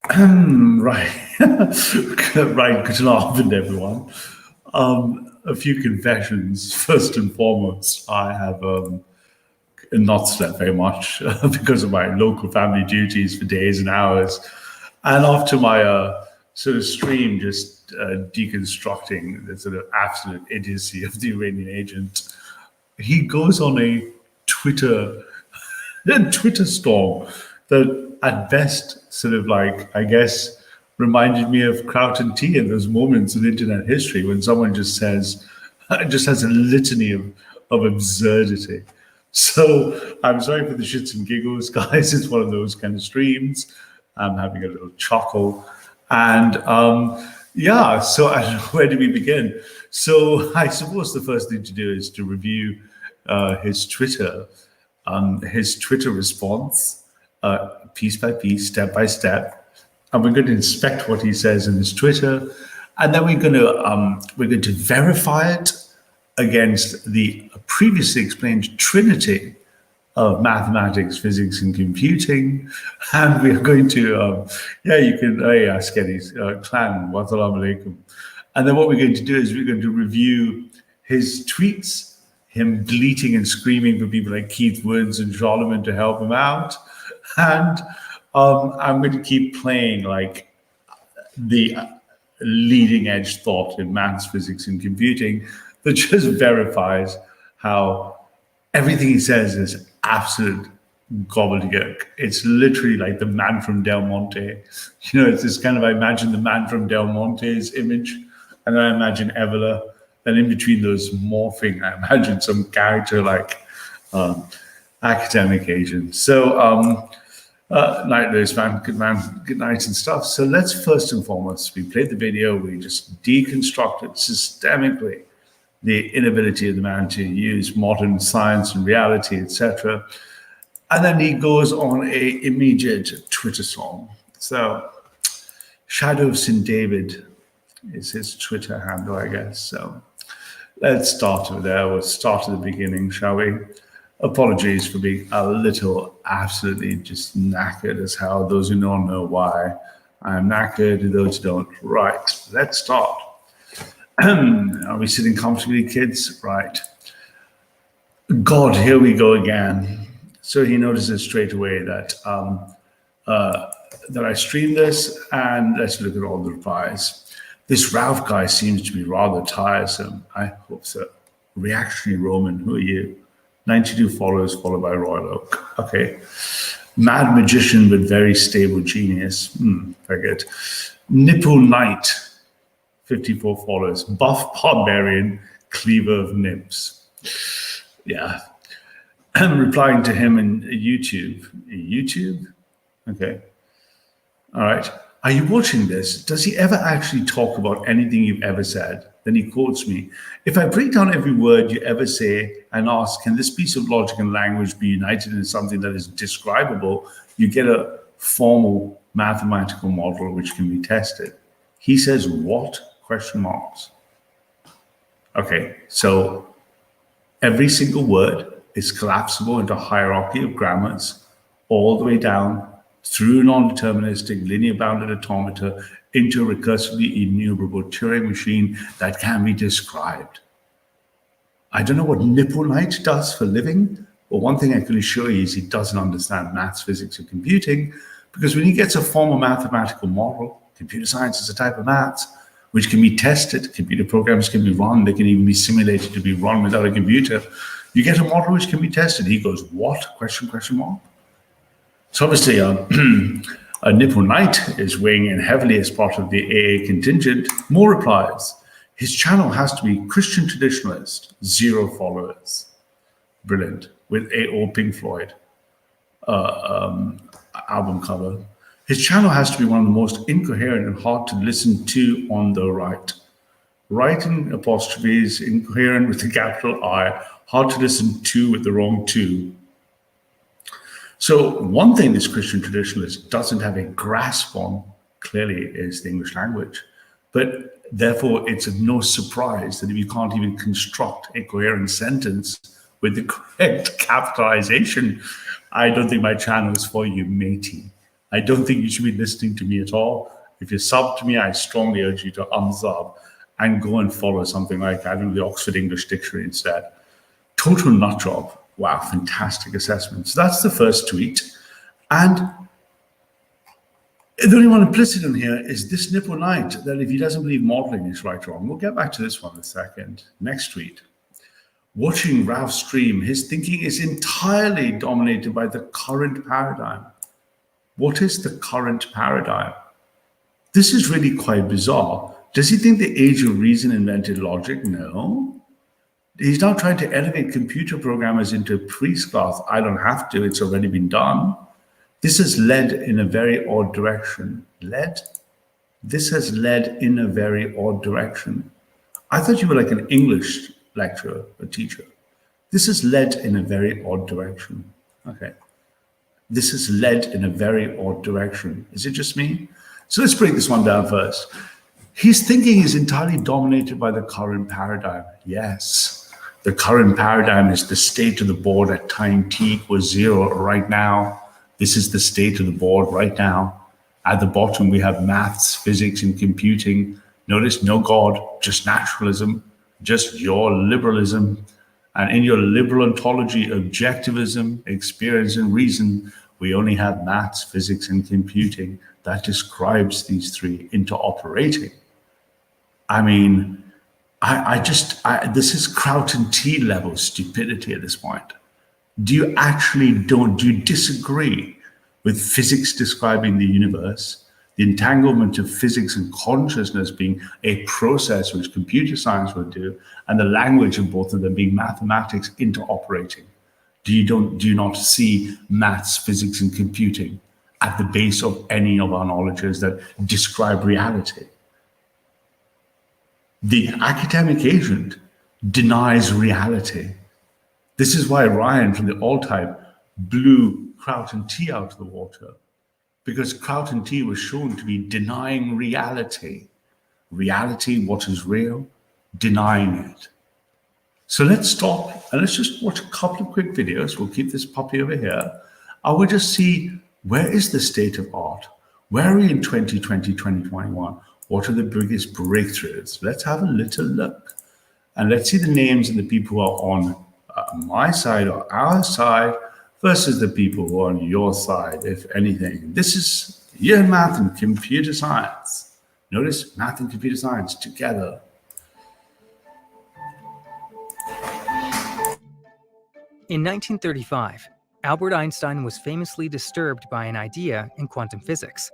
Right. Right. Good afternoon, everyone. A few confessions. First and foremost, I have not slept very much because of my local family duties for days and hours. And after my sort of stream, just deconstructing the sort of absolute idiocy of the Iranian agent, he goes on a Twitter Twitter storm that at best sort of like, I guess, reminded me of Kraut and Tea in those moments in internet history when someone just says, just has a litany of absurdity. So I'm sorry for the shits and giggles, guys. It's one of those kind of streams. I'm having a little chuckle. And yeah, so I don't know, where do we begin? So I suppose the first thing to do is to review his Twitter response, piece by piece, step by step, and we're going to inspect what he says in his Twitter, and then we're going to verify it against the previously explained trinity of mathematics, physics, and computing, and we are going to yeah, you can yeah, Skeddy's clan, wassalamu alaikum, and then what we're going to do is we're going to review his tweets, him bleating and screaming for people like Keith Woods and Charlemagne to help him out. And I'm going to keep playing like the leading edge thought in maths, physics, and computing that just verifies how everything he says is absolute gobbledygook. It's literally like the man from Del Monte. You know, it's this kind of, I imagine the man from Del Monte's image, and then I imagine Evola. Then in between those morphing, I imagine some character like academic agent. So night, Lewis, man, good night and stuff. So let's first and foremost, we played the video, we just deconstructed systemically the inability of the man to use modern science and reality, etc. And then he goes on a immediate Twitter storm. So Shadow of St. David is his Twitter handle, I guess. So let's start with there. We'll start at the beginning, shall we? Apologies for being a little absolutely just knackered as hell. Those who don't know why I'm knackered, those who don't. Right, let's start. Are we sitting comfortably, kids? Right. God, here we go again. So he notices straight away that that I streamed this, and let's look at all the replies. This Ralph guy seems to be rather tiresome. I hope so. Reactionary Roman, who are you? 92 followers, followed by Royal Oak. Okay. Mad magician with very stable genius. Very good. Nipple Knight, 54 followers. Buff barbarian, cleaver of nymphs. Yeah. I'm replying to him in YouTube. YouTube? Okay. All right. Are you watching this? Does he ever actually talk about anything you've ever said? Then he quotes me. If I break down every word you ever say and ask, can this piece of logic and language be united in something that is describable, you get a formal mathematical model which can be tested. He says, what? Question marks. Okay, so every single word is collapsible into a hierarchy of grammars all the way down through non-deterministic linear-bounded automata into a recursively enumerable Turing machine that can be described. I don't know what Nipple Knight does for a living, but one thing I can assure you is he doesn't understand maths, physics, or computing, because when he gets a formal mathematical model, computer science is a type of maths, which can be tested, computer programs can be run, they can even be simulated to be run without a computer. You get a model which can be tested. He goes, what? Question mark. So obviously, Nipple Knight is weighing in heavily as part of the AA contingent. More replies. His channel has to be Christian traditionalist, 0 followers. Brilliant. With a or Pink Floyd album cover. His channel has to be one of the most incoherent and hard to listen to on the right. Writing apostrophes, incoherent with the capital I, hard to listen to with the wrong two. So one thing this Christian traditionalist doesn't have a grasp on, clearly, is the English language. But therefore, it's of no surprise that if you can't even construct a coherent sentence with the correct capitalization, I don't think my channel is for you, matey. I don't think you should be listening to me at all. If you sub to me, I strongly urge you to unsub and go and follow something like, I don't know, the Oxford English Dictionary instead. Total nut job. Wow, fantastic assessment. So that's the first tweet. And the only one implicit in here is this Nippo Knight, that if he doesn't believe modeling is right or wrong. We'll get back to this one in a second. Next tweet. Watching Ralph stream, his thinking is entirely dominated by the current paradigm. What is the current paradigm? This is really quite bizarre. Does he think the age of reason invented logic? No. He's now trying to elevate computer programmers into a priest class. I don't have to, it's already been done. This has led in a very odd direction. This has led in a very odd direction. I thought you were like an English lecturer, a teacher. This has led in a very odd direction. Okay. This has led in a very odd direction. Is it just me? So let's break this one down first. His thinking is entirely dominated by the current paradigm. Yes, the current paradigm is the state of the board at time t equals 0 right now. This is the state of the board right now. At the bottom, we have maths, physics, and computing. Notice no God, just naturalism, just your liberalism. And in your liberal ontology, objectivism, experience, and reason, we only have maths, physics, and computing. That describes these three interoperating. I mean, this is Kraut and Tea level stupidity at this point. Do you disagree with physics describing the universe, the entanglement of physics and consciousness being a process which computer science would do, and the language of both of them being mathematics interoperating? Do you not see maths, physics, and computing at the base of any of our knowledges that describe reality? The academic agent denies reality. This is why Ryan from the All-Type blew Kraut and Tea out of the water, because Kraut and Tea was shown to be denying reality. Reality, what is real, denying it. So let's stop and let's just watch a couple of quick videos. We'll keep this puppy over here. I will just see, where is the state of art? Where are we in 2020, 2021? What are the biggest breakthroughs? Let's have a little look. And let's see the names of the people who are on my side or our side versus the people who are on your side, if anything. This is year in math and computer science. Notice math and computer science together. In 1935, Albert Einstein was famously disturbed by an idea in quantum physics.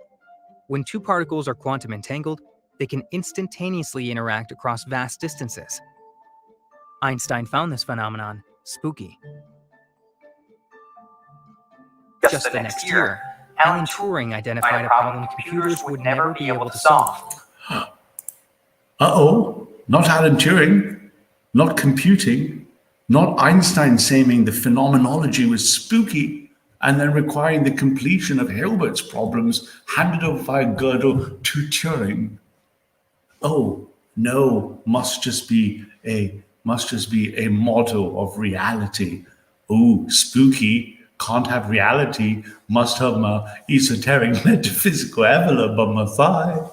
When two particles are quantum entangled, they can instantaneously interact across vast distances. Einstein found this phenomenon spooky. Just the next year, Alan Turing identified a problem computers would never be able to solve. Uh-oh, not Alan Turing, not computing, not Einstein saying the phenomenology was spooky and then requiring the completion of Hilbert's problems handed over by Gödel to Turing. Oh, no, must just be a model of reality. Oh, spooky, can't have reality, must have my esoteric metaphysical envelope on my side.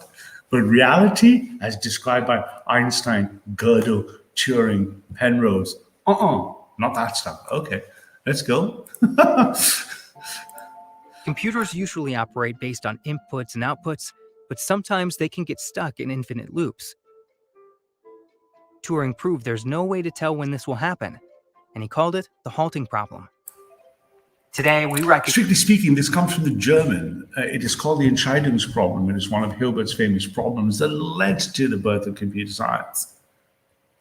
But reality, as described by Einstein, Gödel, Turing, Penrose, not that stuff. Okay, let's go. Computers usually operate based on inputs and outputs, but sometimes they can get stuck in infinite loops. Turing proved there's no way to tell when this will happen, and he called it the halting problem. Today, we recognize... Strictly speaking, this comes from the German. It is called the Entscheidungsproblem. It is one of Hilbert's famous problems that led to the birth of computer science.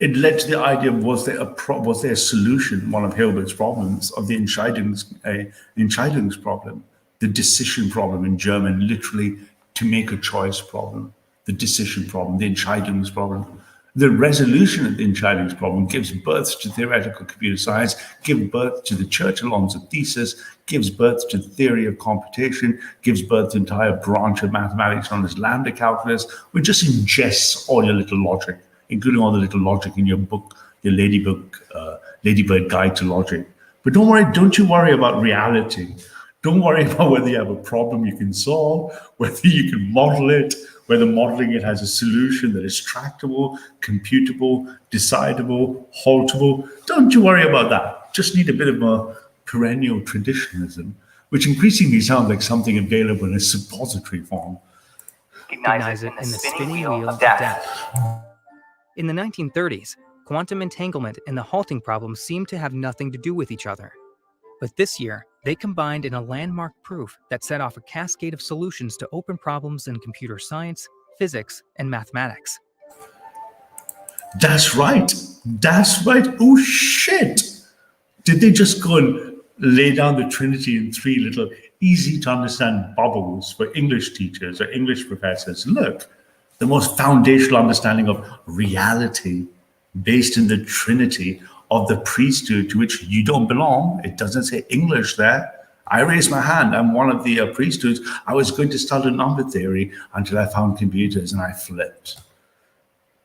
It led to the idea of was there a solution, one of Hilbert's problems, of the Entscheidungsproblem, the decision problem in German, literally to make a choice problem, the decision problem, the Entscheidungsproblem. The resolution of the Entscheidungsproblem gives birth to theoretical computer science, gives birth to the Church-Alonso thesis, gives birth to the theory of computation, gives birth to an entire branch of mathematics known as lambda calculus, which just ingests all your little logic, including all the little logic in your book, your Ladybird Guide to Logic. But don't you worry about reality. Don't worry about whether you have a problem you can solve, whether you can model it, whether modeling it has a solution that is tractable, computable, decidable, haltable. Don't you worry about that. Just need a bit of a perennial traditionalism, which increasingly sounds like something available in a suppository form. Recognize it in the spinning wheel of death. In the 1930s, quantum entanglement and the halting problem seemed to have nothing to do with each other. But this year, they combined in a landmark proof that set off a cascade of solutions to open problems in computer science, physics, and mathematics. That's right. That's right. Oh, shit. Did they just go and lay down the Trinity in three little easy to understand bubbles for English teachers or English professors? Look, the most foundational understanding of reality based in the Trinity of the priesthood to which you don't belong. It doesn't say English there. I raised my hand. I'm one of the priesthoods. I was going to start a number theory until I found computers and I flipped.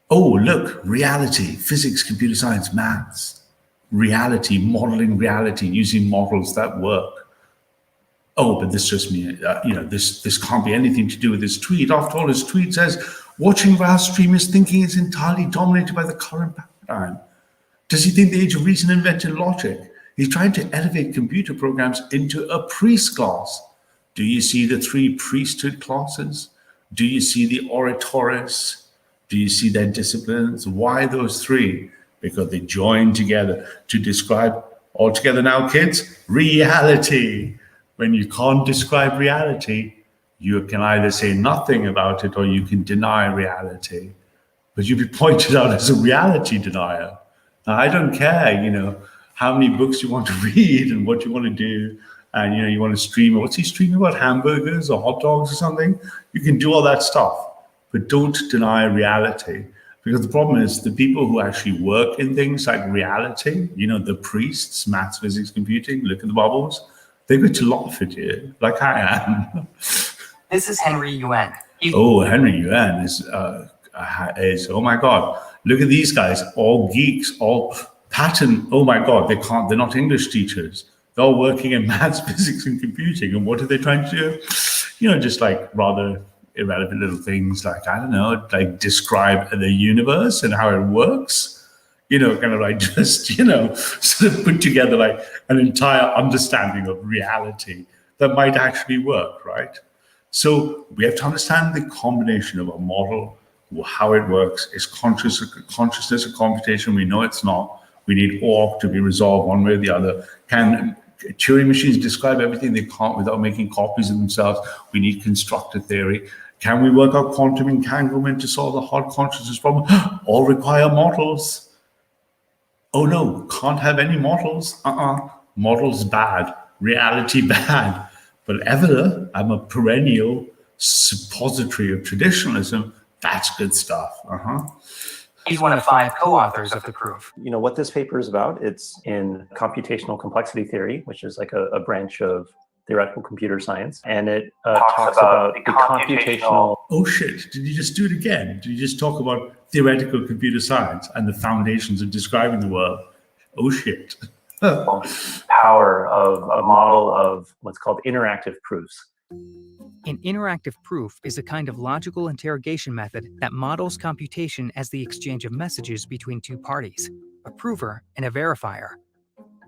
Oh, look, reality, physics, computer science, maths, reality, modeling reality, using models that work. Oh, but this just means, this can't be anything to do with his tweet. After all, his tweet says, watching vast streamers thinking is entirely dominated by the current paradigm. Does he think the age of reason invented logic? He's trying to elevate computer programs into a priest class. Do you see the three priesthood classes? Do you see the oratores? Do you see their disciplines? Why those three? Because they join together to describe, all together now, kids, reality. When you can't describe reality, you can either say nothing about it or you can deny reality. But you'll be pointed out as a reality denier. Now, I don't care, how many books you want to read and what you want to do. And, you want to stream. What's he streaming about? Hamburgers or hot dogs or something? You can do all that stuff, but don't deny reality. Because the problem is the people who actually work in things like reality, the priests, maths, physics, computing, look at the bubbles, they're going to laugh at you like I am. This is Henry Yuan. Oh, Henry Yuan is, oh my God, look at these guys, all geeks, all pattern. Oh my God, they're not English teachers. They're all working in maths, physics, and computing. And what are they trying to do? Just like rather irrelevant little things like, I don't know, like describe the universe and how it works. Kind of like just, sort of put together like an entire understanding of reality that might actually work, right? So we have to understand the combination of a model, how it works. Is consciousness a computation? We know it's not. We need OR to be resolved one way or the other. Can Turing machines describe everything they can't without making copies of themselves? We need constructor theory. Can we work out quantum entanglement to solve the hard consciousness problem? All require models. Oh no, can't have any models. Models bad, reality bad. But ever, I'm a perennial suppository of traditionalism. That's good stuff. He's one of 5 co-authors of the proof. What this paper is about, it's in computational complexity theory, which is like a branch of theoretical computer science. And it talks about the computational... Oh shit, did you just do it again? Did you just talk about theoretical computer science and the foundations of describing the world? Oh shit. power of a model of what's called interactive proofs. An interactive proof is a kind of logical interrogation method that models computation as the exchange of messages between two parties, a prover and a verifier.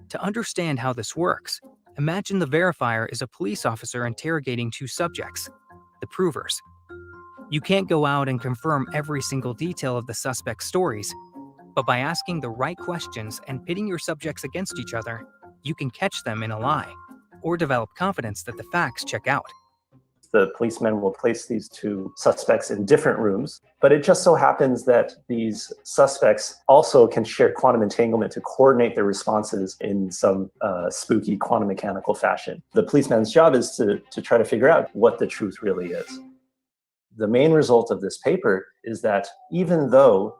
To understand how this works, imagine the verifier is a police officer interrogating two subjects, the provers. You can't go out and confirm every single detail of the suspect's stories, but by asking the right questions and pitting your subjects against each other, you can catch them in a lie, or develop confidence that the facts check out. The policemen will place these two suspects in different rooms, but it just so happens that these suspects also can share quantum entanglement to coordinate their responses in some spooky quantum mechanical fashion. The policeman's job is to try to figure out what the truth really is. The main result of this paper is that even though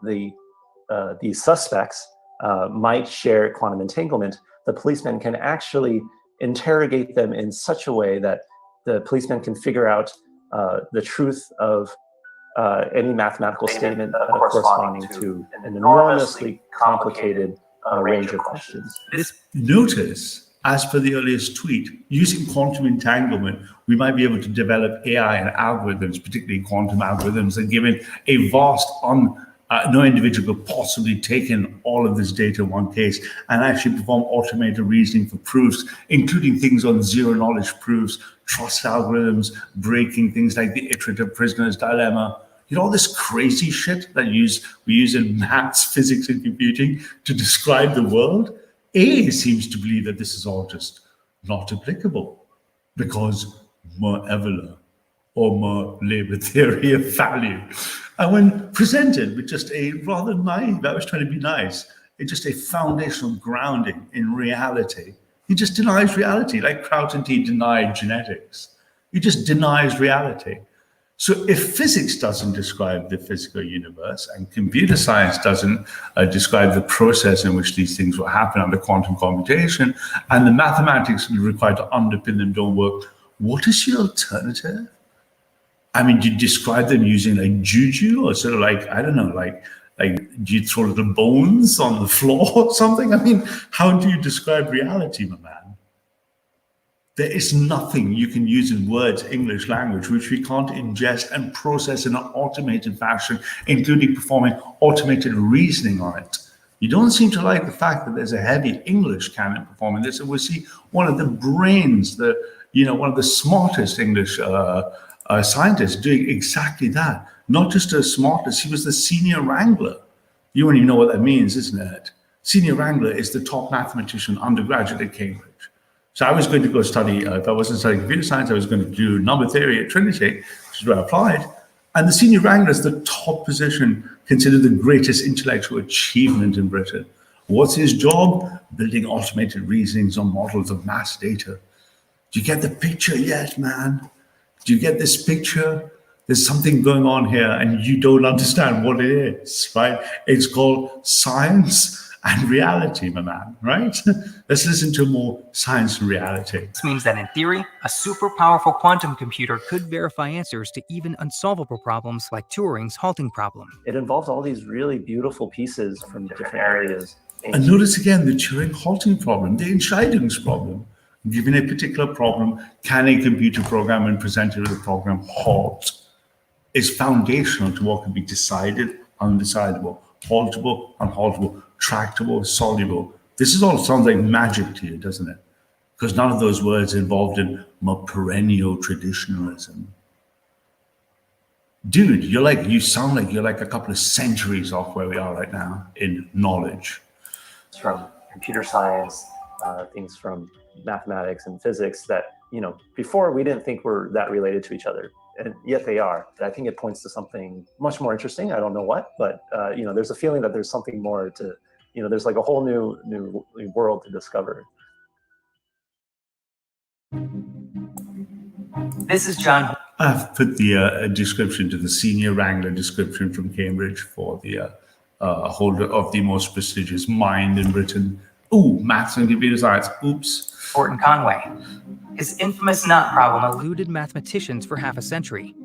these suspects might share quantum entanglement, the policeman can actually interrogate them in such a way that the policeman can figure out the truth of any mathematical statement corresponding to an enormously complicated range of questions. Notice as per the earliest tweet, using quantum entanglement, we might be able to develop AI and algorithms, particularly quantum algorithms, and given a vast no individual could possibly take in all of this data in one case and actually perform automated reasoning for proofs, including things on zero knowledge proofs, trust algorithms, breaking things like the iterative prisoner's dilemma. You know, all this crazy shit that we use in maths, physics, and computing to describe the world. A seems to believe that this is all just not applicable because more evola or more labor theory of value. And when presented with just a rather naive, I was trying to be nice, it's just a foundational grounding in reality, he just denies reality, like Kraut and Tea denied genetics. He just denies reality. So if physics doesn't describe the physical universe and computer science doesn't describe the process in which these things will happen under quantum computation, and the mathematics required to underpin them don't work, what is your alternative? I mean, do you describe them using like juju or sort of like, I don't know, like do you throw little bones on the floor or something? I mean, how do you describe reality, my man? There is nothing you can use in words, English language, which we can't ingest and process in an automated fashion, including performing automated reasoning on it. You don't seem to like the fact that there's a heavy English canon performing this, and we see one of the brains, one of the smartest English scientists doing exactly that. Not just a smartest, he was the senior wrangler. You don't even know what that means, isn't it? Senior wrangler is the top mathematician undergraduate at Cambridge. So I was going to go study, if I wasn't studying computer science, I was going to do number theory at Trinity, which is where I applied. And the senior wrangler is the top position, considered the greatest intellectual achievement in Britain. What's his job? Building automated reasonings on models of mass data. Do you get the picture yet, man? Do you get this picture? There's something going on here and you don't understand what it is, right? It's called science and reality, my man, right? Let's listen to more science and reality. This means that in theory, a super powerful quantum computer could verify answers to even unsolvable problems like Turing's halting problem. It involves all these really beautiful pieces from different areas. And notice again the Turing halting problem, the Entscheidungs problem. Given a particular problem, can a computer program, when presented with a program, halt? Is foundational to what can be decided, undecidable, haltable, unhaltable, tractable, soluble. This is all sounds like magic to you, doesn't it? Because none of those words are involved in more perennial traditionalism. Dude, you sound like you're like a couple of centuries off where we are right now in knowledge. From computer science, things from mathematics and physics that, before we didn't think were that related to each other. And yet they are. I think it points to something much more interesting. I don't know what, but there's a feeling that there's something more to, there's like a whole new world to discover. This is John. I've put the description to the senior wrangler description from Cambridge for the holder of the most prestigious mind in Britain. Ooh, maths and computer science. Oops. Orton Conway. His infamous knot problem eluded mathematicians for half a century.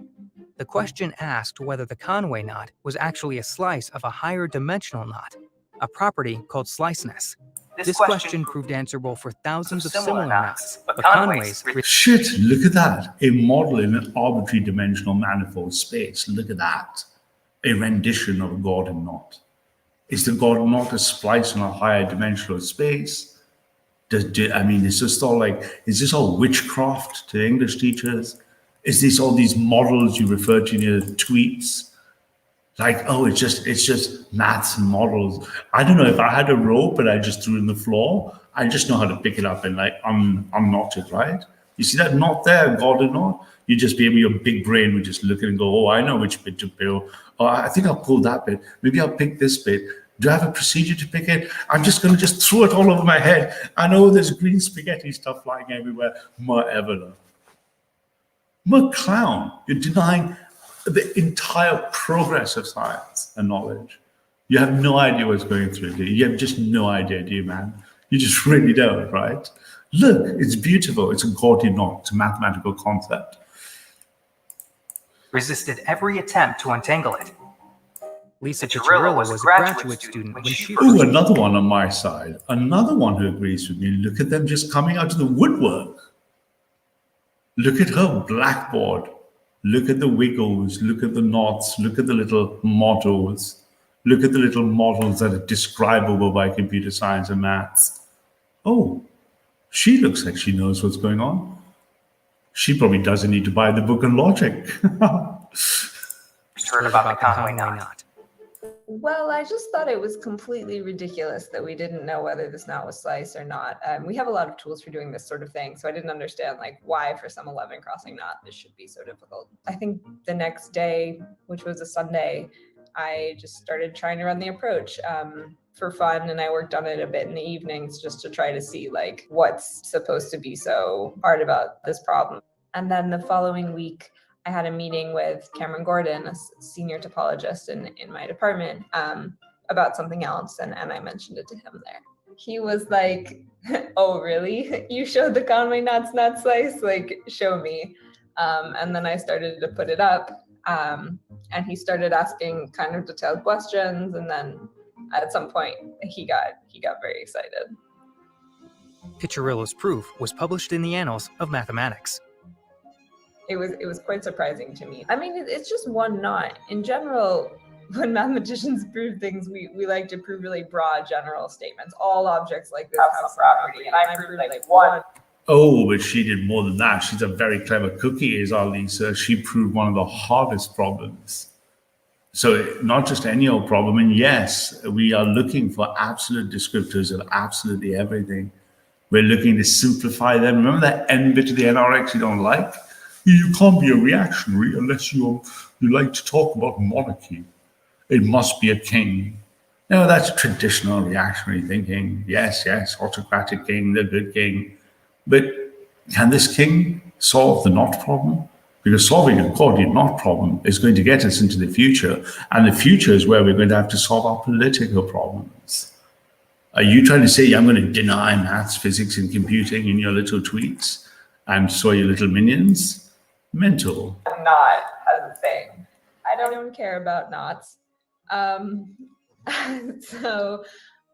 The question asked whether the Conway knot was actually a slice of a higher dimensional knot, a property called sliceness. This question proved answerable for thousands of similar knots, but Conway's... Shit, look at that. A model in an arbitrary dimensional manifold space. Look at that. A rendition of a Gordon knot. Is the Gordon knot a splice on a higher dimensional space? Is this all witchcraft to English teachers? Is this all these models you refer to in your tweets? Like, oh, it's just maths and models. I don't know, if I had a rope and I just threw it on the floor, I just know how to pick it up and like unknot it, right? You see that knot there, Gordon knot? You just maybe your big brain would just look at it and go, oh, I know which bit to pull. Oh, I think I'll pull that bit. Maybe I'll pick this bit. Do I have a procedure to pick it? I'm just going to throw it all over my head. I know there's green spaghetti stuff flying everywhere. Ever. Clown. You're denying the entire progress of science and knowledge. You have no idea what's going through. You have just no idea, do you, man? You just really don't, right? Look, it's beautiful. It's a Gordian knot. It's a mathematical concept. Resisted every attempt to untangle it. Lisa Piccirillo was a graduate student when she Ooh, first... another one on my side. Another one who agrees with me. Look at them just coming out of the woodwork. Look at her blackboard. Look at the wiggles. Look at the knots. Look at the little mottos. Look at the little models that are describable by computer science and maths. Oh, she looks like she knows what's going on. She probably doesn't need to buy the book on logic. heard about the Conway knot. Well, I just thought it was completely ridiculous that we didn't know whether this knot was sliced or not. We have a lot of tools for doing this sort of thing, so I didn't understand like why for some 11 crossing knot this should be so difficult. I think the next day, which was a Sunday, I just started trying to run the approach for fun, and I worked on it a bit in the evenings just to try to see like what's supposed to be so hard about this problem. And then the following week, I had a meeting with Cameron Gordon, a senior topologist in my department, about something else, and I mentioned it to him there. He was like, "Oh, really? You showed the Conway knot's knot slice? Like, show me." And then I started to put it up, and he started asking kind of detailed questions, and then at some point he got very excited. Piccirillo's proof was published in the Annals of Mathematics. It was quite surprising to me. I mean, it's just one knot. In general, when mathematicians prove things, we like to prove really broad general statements. All objects like this have some property, and I proved like one. Oh, but she did more than that. She's a very clever cookie, is our Lisa. She proved one of the hardest problems. So not just any old problem. And yes, we are looking for absolute descriptors of absolutely everything. We're looking to simplify them. Remember that n bit of the NRX you don't like? You can't be a reactionary unless you like to talk about monarchy. It must be a king. No, that's traditional reactionary thinking. Yes, autocratic king, the good king. But can this king solve the knot problem? Because solving a Gordian knot problem is going to get us into the future. And the future is where we're going to have to solve our political problems. Are you trying to say I'm going to deny maths, physics, and computing in your little tweets and so your little minions? Mental. Knot has a thing. I don't care about knots. So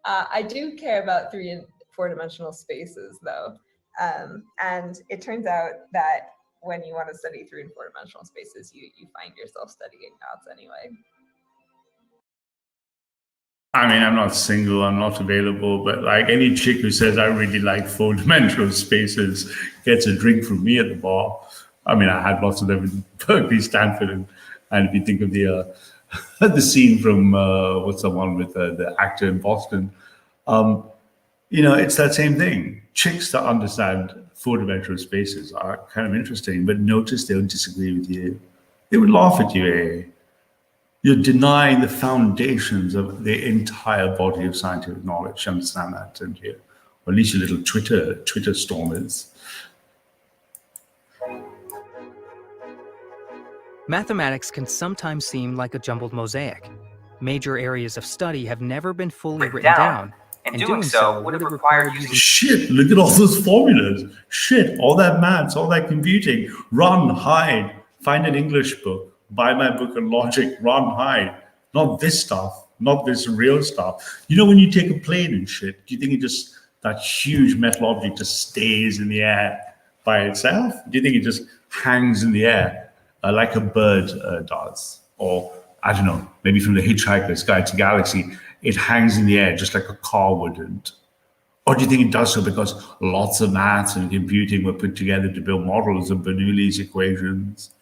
I do care about 3 and 4-dimensional spaces, though. And it turns out that when you want to study 3 and 4-dimensional spaces, you find yourself studying knots anyway. I mean, I'm not single, I'm not available, but like any chick who says I really like 4-dimensional spaces gets a drink from me at the bar. I mean, I had lots of them in Berkeley, Stanford, and if you think of the the scene from what's the one with the actor in Boston, it's that same thing. Chicks that understand 4-dimensional spaces are kind of interesting, but notice they'll disagree with you. They would laugh at you, eh? You're denying the foundations of the entire body of scientific knowledge. You understand that, don't you? Or at least your little Twitter stormers. Mathematics can sometimes seem like a jumbled mosaic. Major areas of study have never been fully written down, and doing so would have required using... Shit, look at all those formulas. Shit, all that maths, all that computing. Run, hide, find an English book, buy my book on logic, run, hide. Not this stuff, not this real stuff. You know when you take a plane and shit, do you think that huge metal object just stays in the air by itself? Do you think it just hangs in the air? Like a bird does, or I don't know, maybe from the Hitchhiker's Guide to Galaxy, it hangs in the air just like a car wouldn't. Or do you think it does so because lots of maths and computing were put together to build models of Bernoulli's equations?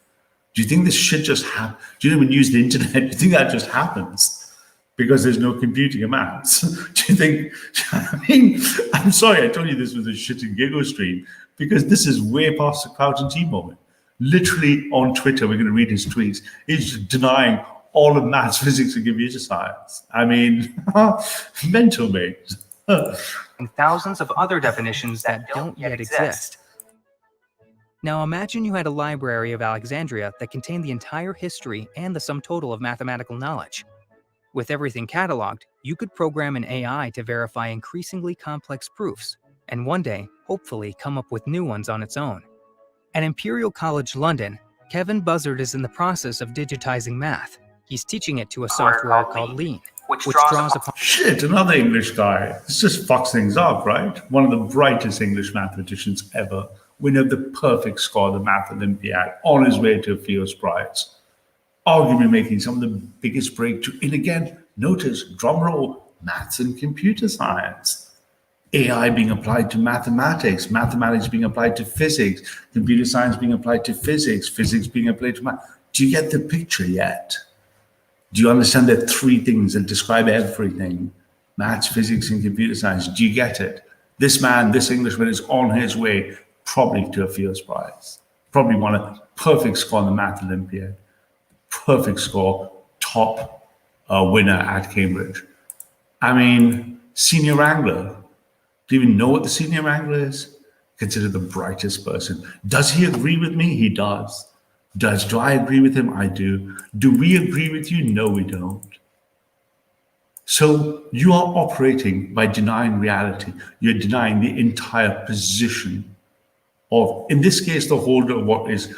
Do you think this shit just happens? Do you know when you use the internet, do you think that just happens because there's no computing and maths? Do you think, I mean, I'm sorry, I told you this was a shit and giggle stream because this is way past the Kraut and Tea moment. Literally on Twitter, we're going to read his tweets. He's denying all of maths, physics, and computer science. I mean, mental, mate. And thousands of other definitions that don't yet exist. Now imagine you had a library of Alexandria that contained the entire history and the sum total of mathematical knowledge. With everything cataloged, you could program an AI to verify increasingly complex proofs, and one day, hopefully, come up with new ones on its own. At Imperial College London, Kevin Buzzard is in the process of digitizing math. He's teaching it to a software called Lean, which draws upon Shit, another English guy. This just fucks things up, right? One of the brightest English mathematicians ever, winner of the perfect score, the Math Olympiad, on his way to a Fields Prize, arguably making some of the biggest breakthrough in, again, notice, drum roll, maths and computer science. AI being applied to mathematics, mathematics being applied to physics, computer science being applied to physics, physics being applied to math. Do you get the picture yet? Do you understand that three things that describe everything? Maths, physics, and computer science. Do you get it? This man, this Englishman is on his way probably to a Fields Prize. Probably won a perfect score on the Math Olympiad. Perfect score, top winner at Cambridge. I mean, senior wrangler. Do you even know what the senior wrangler is? Considered the brightest person. Does he agree with me? He does. Do I agree with him? I do. Do we agree with you? No, we don't. So you are operating by denying reality. You're denying the entire position of, in this case, the holder of what is,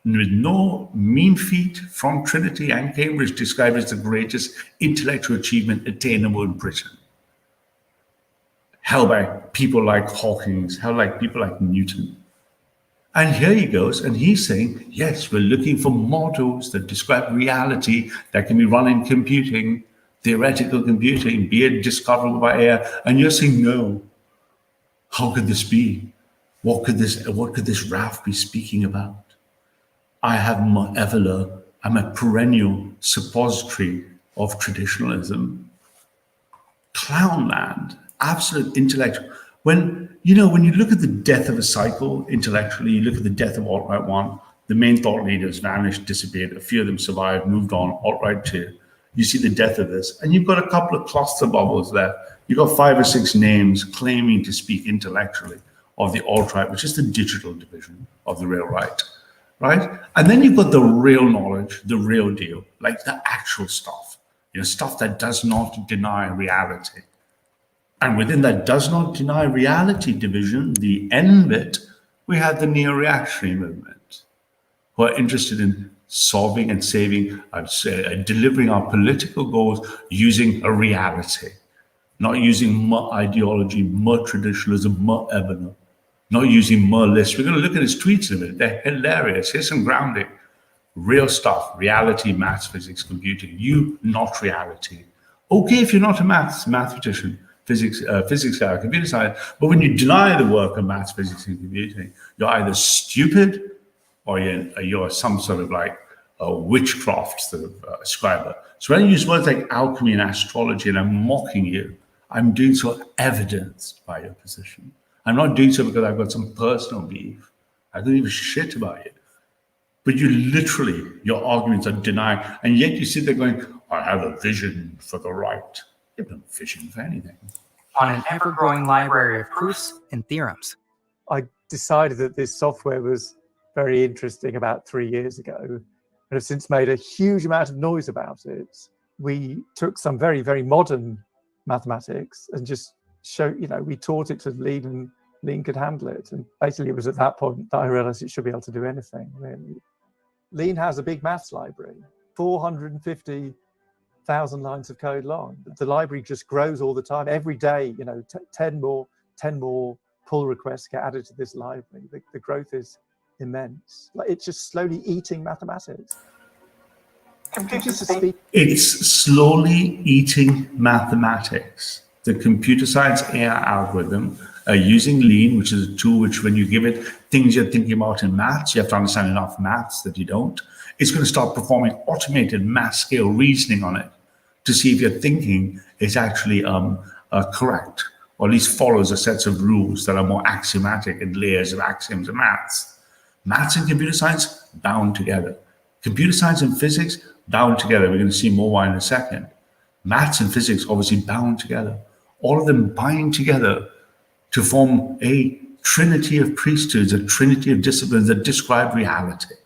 with no mean feat from Trinity and Cambridge, described as the greatest intellectual achievement attainable in Britain. Held by people like Hawking, held by people like Newton. And here he goes, and he's saying, yes, we're looking for models that describe reality that can be run in computing, theoretical computing, be it discoverable by AI. And you're saying, no. How could this be? What could this Ralph be speaking about? I have Evela. I'm a perennial suppository of traditionalism. Clownland, absolute intellectual. When you look at the death of a cycle intellectually, you look at the death of alt-right 1, the main thought leaders vanished, disappeared, a few of them survived, moved on, alt-right 2. You see the death of this, and you've got a couple of cluster bubbles there. You've got 5 or 6 names claiming to speak intellectually of the alt-right, which is the digital division of the real right, right? And then you've got the real knowledge, the real deal, like the actual stuff, stuff that does not deny reality. And within that does not deny reality division, the end bit, we have the neo-reactionary movement, who are interested in solving and saving, delivering our political goals using a reality, not using more ideology, more traditionalism, more Ebener, not using more lists. We're going to look at his tweets in a minute. They're hilarious. Here's some grounding. Real stuff, reality, maths, physics, computing. You, not reality. Okay, if you're not a mathematician, physics, computer science, but when you deny the work of maths, physics, and computing, you're either stupid or you're some sort of like a witchcraft sort of scriber. So when I use words like alchemy and astrology and I'm mocking you, I'm doing so evidenced by your position. I'm not doing so because I've got some personal beef. I don't give a shit about it. But your arguments are denying, and yet you sit there going, I have a vision for the right. You have no vision for anything. on an ever-growing library of proofs and theorems. I decided that this software was very interesting about 3 years ago, and have since made a huge amount of noise about it. We took some very, very modern mathematics and just we taught it to Lean, and Lean could handle it. And basically it was at that point that I realized it should be able to do anything, really. Lean has a big maths library, 450,000 lines of code long. The library just grows all the time. Every day, 10 more pull requests get added to this library. The growth is immense. It's just slowly eating mathematics. It's slowly eating mathematics. The computer science AI algorithm using Lean, which is a tool which when you give it things you're thinking about in maths, you have to understand enough maths that you don't. It's going to start performing automated mass scale reasoning on it to see if your thinking is actually correct, or at least follows a set of rules that are more axiomatic and layers of axioms of maths. Maths and computer science bound together. Computer science and physics bound together. We're going to see more why in a second. Maths and physics obviously bound together. All of them bind together to form a trinity of priesthoods, a trinity of disciplines that describe reality.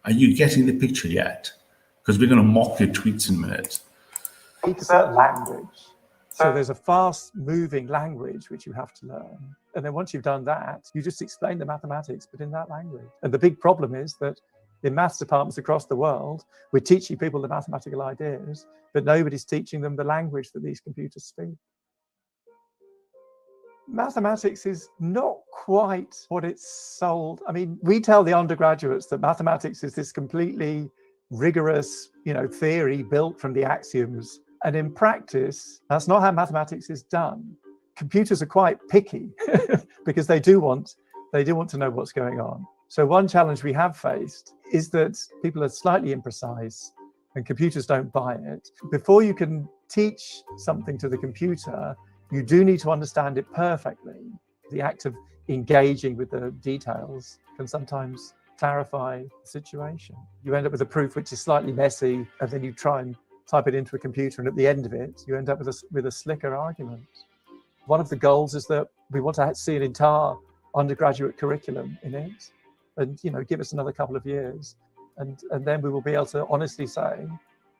Are you getting the picture yet? Because we're going to mock your tweets in a minute. It's a language. So there's a fast-moving language which you have to learn. And then once you've done that, you just explain the mathematics, but in that language. And the big problem is that in maths departments across the world, we're teaching people the mathematical ideas, but nobody's teaching them the language that these computers speak. Mathematics is not quite what it's sold. I mean, we tell the undergraduates that mathematics is this completely rigorous, theory built from the axioms. And in practice, that's not how mathematics is done. Computers are quite picky because they do want to know what's going on. So one challenge we have faced is that people are slightly imprecise and computers don't buy it. Before you can teach something to the computer, you do need to understand it perfectly. The act of engaging with the details can sometimes clarify the situation. You end up with a proof which is slightly messy, and then you try and type it into a computer, and at the end of it, you end up with a slicker argument. One of the goals is that we want to see an entire undergraduate curriculum in it, and give us another couple of years, and then we will be able to honestly say,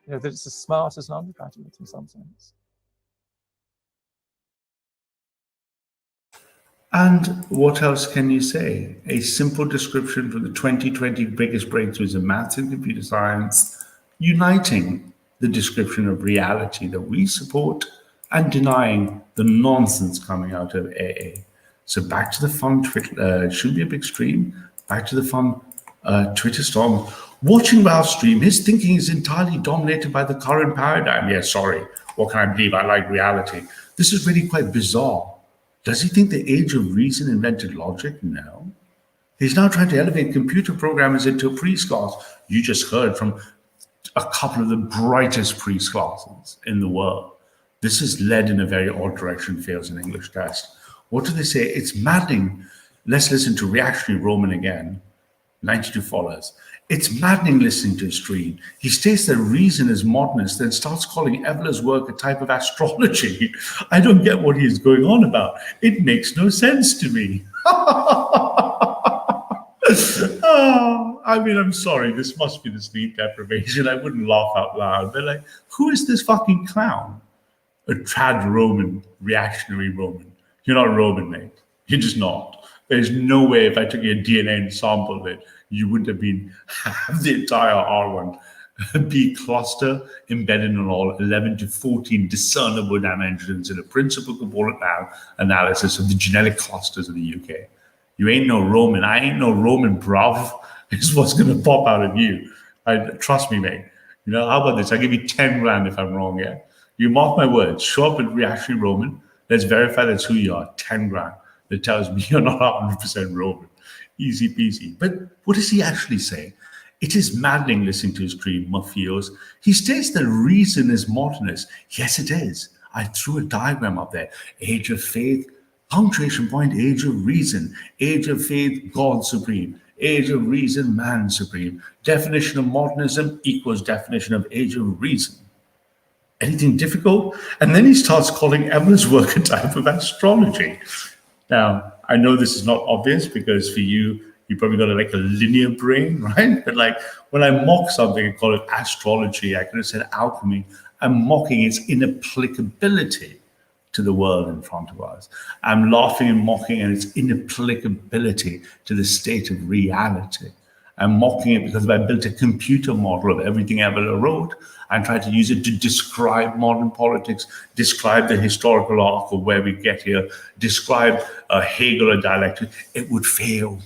that it's as smart as an undergraduate in some sense. And what else can you say? A simple description for the 2020 biggest breakthroughs in maths and computer science, uniting the description of reality that we support and denying the nonsense coming out of AA. So back to the fun Twitter, it shouldn't be a big stream, back to the fun Twitter storm. Watching Ralph's stream, his thinking is entirely dominated by the current paradigm. Yeah, sorry, what can I believe? I like reality. This is really quite bizarre. Does he think the age of reason invented logic? No. He's now trying to elevate computer programmers into priest class. You just heard from a couple of the brightest priest classes in the world. This is led in a very odd direction, fails an English test. What do they say? It's maddening. Let's listen to reactionary Roman again. 92 followers. It's maddening listening to his stream. He states that reason is modernist, then starts calling Evelyn's work a type of astrology. I don't get what he is going on about. It makes no sense to me. I'm sorry, this must be the sleep deprivation. I wouldn't laugh out loud, but who is this fucking clown? A trad Roman, reactionary Roman. You're not Roman, mate. You're just not. There's no way if I took your DNA and sampled it, you wouldn't have the entire R1 cluster embedded in all 11 to 14 discernible dimensions in a principal component analysis of the genetic clusters of the UK. You ain't no Roman. I ain't no Roman, bruv. Is what's going to pop out of you. Trust me, mate. How about this? I'll give you 10 grand if I'm wrong, yeah? You mark my words. Show up at reactionary Roman. Let's verify that's who you are. 10 grand. That tells me you're not 100% Roman. Easy peasy. But what does he actually say? It is maddening listening to his stream, Mafios. He states that reason is modernist. Yes, it is. I threw a diagram up there. Age of faith, punctuation point, age of reason. Age of faith, God supreme. Age of reason, man supreme. Definition of modernism equals definition of age of reason. Anything difficult? And then he starts calling Evelyn's work a type of astrology. Now, I know this is not obvious because for you probably got a linear brain, right? But when I mock something and call it astrology, I could have said alchemy. I'm mocking its inapplicability to the world in front of us. I'm laughing and mocking at its inapplicability to the state of reality. I'm mocking it because if I built a computer model of everything Evelyn wrote and tried to use it to describe modern politics, describe the historical arc of where we get here, describe Hegel or dialectic, it would fail.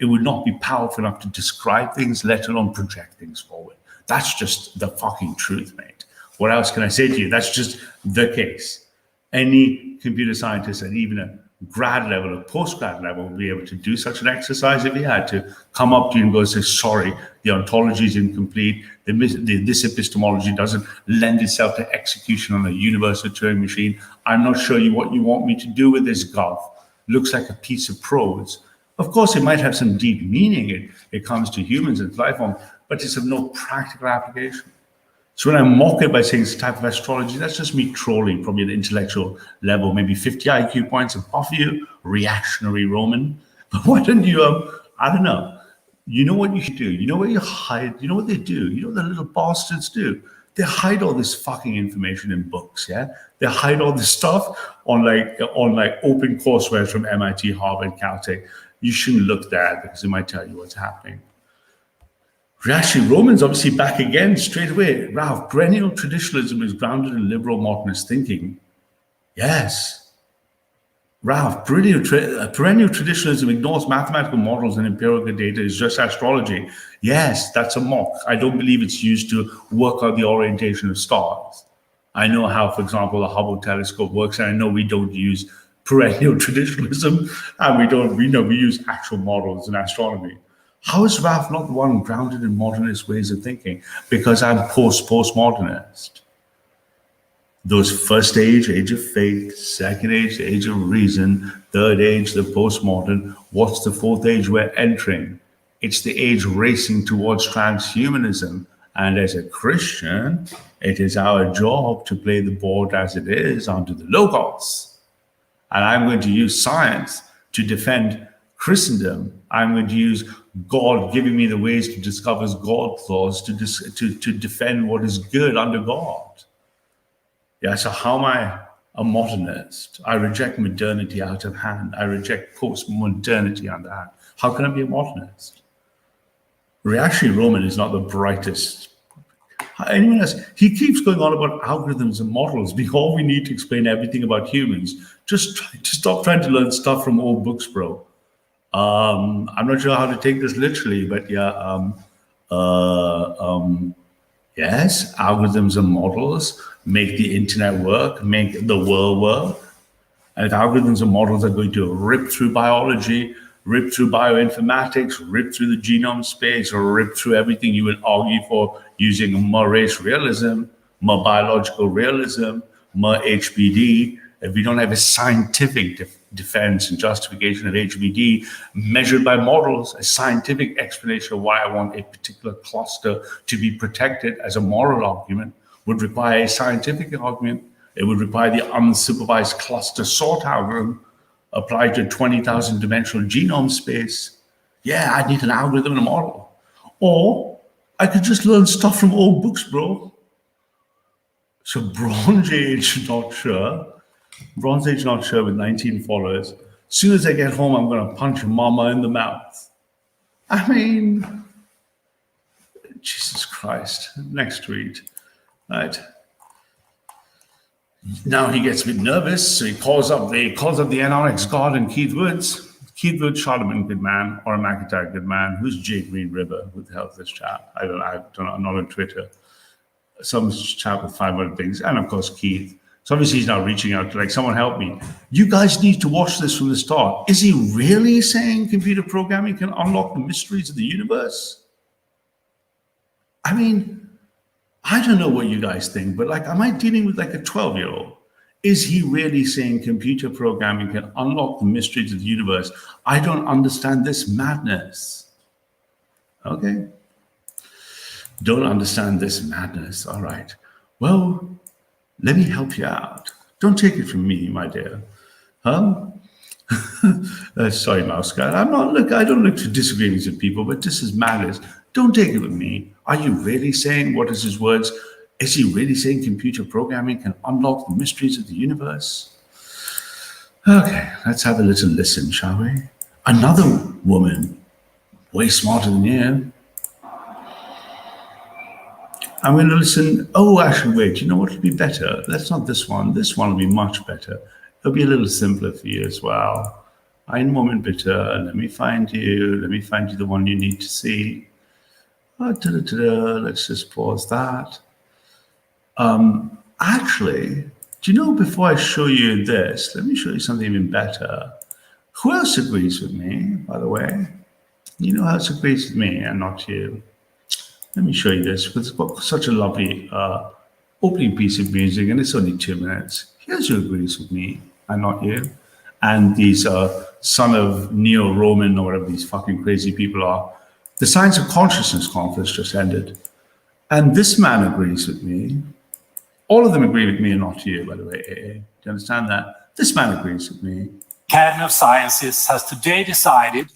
It would not be powerful enough to describe things, let alone project things forward. That's just the fucking truth, mate. What else can I say to you? That's just the case. Any computer scientist at even a grad level or post-grad level will be able to do such an exercise if he had to come up to you and go and say, sorry, the ontology is incomplete. This epistemology doesn't lend itself to execution on a universal Turing machine. I'm not sure what you want me to do with this gulf. Looks like a piece of prose. Of course, it might have some deep meaning. It comes to humans and life form, but it's of no practical application. So when I mock it by saying it's a type of astrology, that's just me trolling, probably at an intellectual level, maybe 50 IQ points above you, reactionary Roman. But why don't you, I don't know. You know what you should do? You know where you hide? You know what they do? You know what the little bastards do? They hide all this fucking information in books, yeah? They hide all this stuff on open courseware from MIT, Harvard, Caltech. You shouldn't look there because it might tell you what's happening. Reactionary Romans obviously back again straight away. Ralph, perennial traditionalism is grounded in liberal modernist thinking. Yes. Ralph, perennial traditionalism ignores mathematical models and empirical data, is just astrology. Yes, that's a mock. I don't believe it's used to work out the orientation of stars. I know how, for example, the Hubble telescope works, and I know we don't use perennial traditionalism, and we use actual models in astronomy. How is Ralph not the one grounded in modernist ways of thinking? Because I'm postmodernist. Those first age, age of faith, second age, the age of reason, third age, the postmodern. What's the fourth age we're entering? It's the age racing towards transhumanism. And as a Christian, it is our job to play the board as it is under the Logos. And I'm going to use science to defend Christendom. I'm going to use God giving me the ways to discover God's laws to defend what is good under God. Yeah, so how am I a modernist? I reject modernity out of hand. I reject post-modernity on that. How can I be a modernist? Reactionary Roman is not the brightest. Anyone else? He keeps going on about algorithms and models. All we need to explain everything about humans. Just stop trying to learn stuff from old books, bro. I'm not sure how to take this literally, but yeah. Yes, algorithms and models make the internet work, make the world work. And if algorithms and models are going to rip through biology, rip through bioinformatics, rip through the genome space, or rip through everything you would argue for using more race realism, more biological realism, more HBD, if we don't have a scientific defense and justification of HBD measured by models, a scientific explanation of why I want a particular cluster to be protected as a moral argument would require a scientific argument. It would require the unsupervised cluster sort algorithm applied to a 20,000 dimensional genome space. Yeah, I need an algorithm and a model. Or I could just learn stuff from old books, bro. So Bronze Age, not sure. Bronze Age, not sure, with 19 followers. As soon as I get home, I'm going to punch mama in the mouth. I mean, Jesus Christ. Next tweet. Right. Now he gets a bit nervous, so he calls up the NRX god and Keith Woods. Keith Woods, Charlemagne, good man, or a McIntyre, good man. Who's J. Green River? Who the hell is this chap? I don't know. I'm not on Twitter. Some chap with 500 things, and of course Keith. So obviously he's now reaching out to someone help me. You guys need to watch this from the start. Is he really saying computer programming can unlock the mysteries of the universe? I mean, I don't know what you guys think, but am I dealing with a 12-year-old? Is he really saying computer programming can unlock the mysteries of the universe? I don't understand this madness. Okay. Don't understand this madness. All right. Well, let me help you out. Don't take it from me, my dear. Sorry, Mouse Guy. I don't look for disagreements with people, but this is madness. Don't take it with me. Are you really saying, what is his words? Is he really saying computer programming can unlock the mysteries of the universe? Okay, let's have a little listen, shall we? Another woman, way smarter than you. I'm going to listen. Oh, actually, wait. You know what would be better? That's not this one. This one will be much better. It'll be a little simpler for you as well. Ein Moment bitte. Let me find you. Let me find you the one you need to see. Let's just pause that. Actually, do you know, before I show you this, let me show you something even better. Who else agrees with me, by the way? You know who else agrees with me and not you? Let me show you this, because it's got such a lovely opening piece of music, and it's only 2 minutes. Here's who agrees with me, and not you. And these son of Neo-Roman, or whatever these fucking crazy people are. The Science of Consciousness conference just ended. And this man agrees with me. All of them agree with me, and not you, by the way, AA. Do you understand that? This man agrees with me. Academy of Sciences has today decided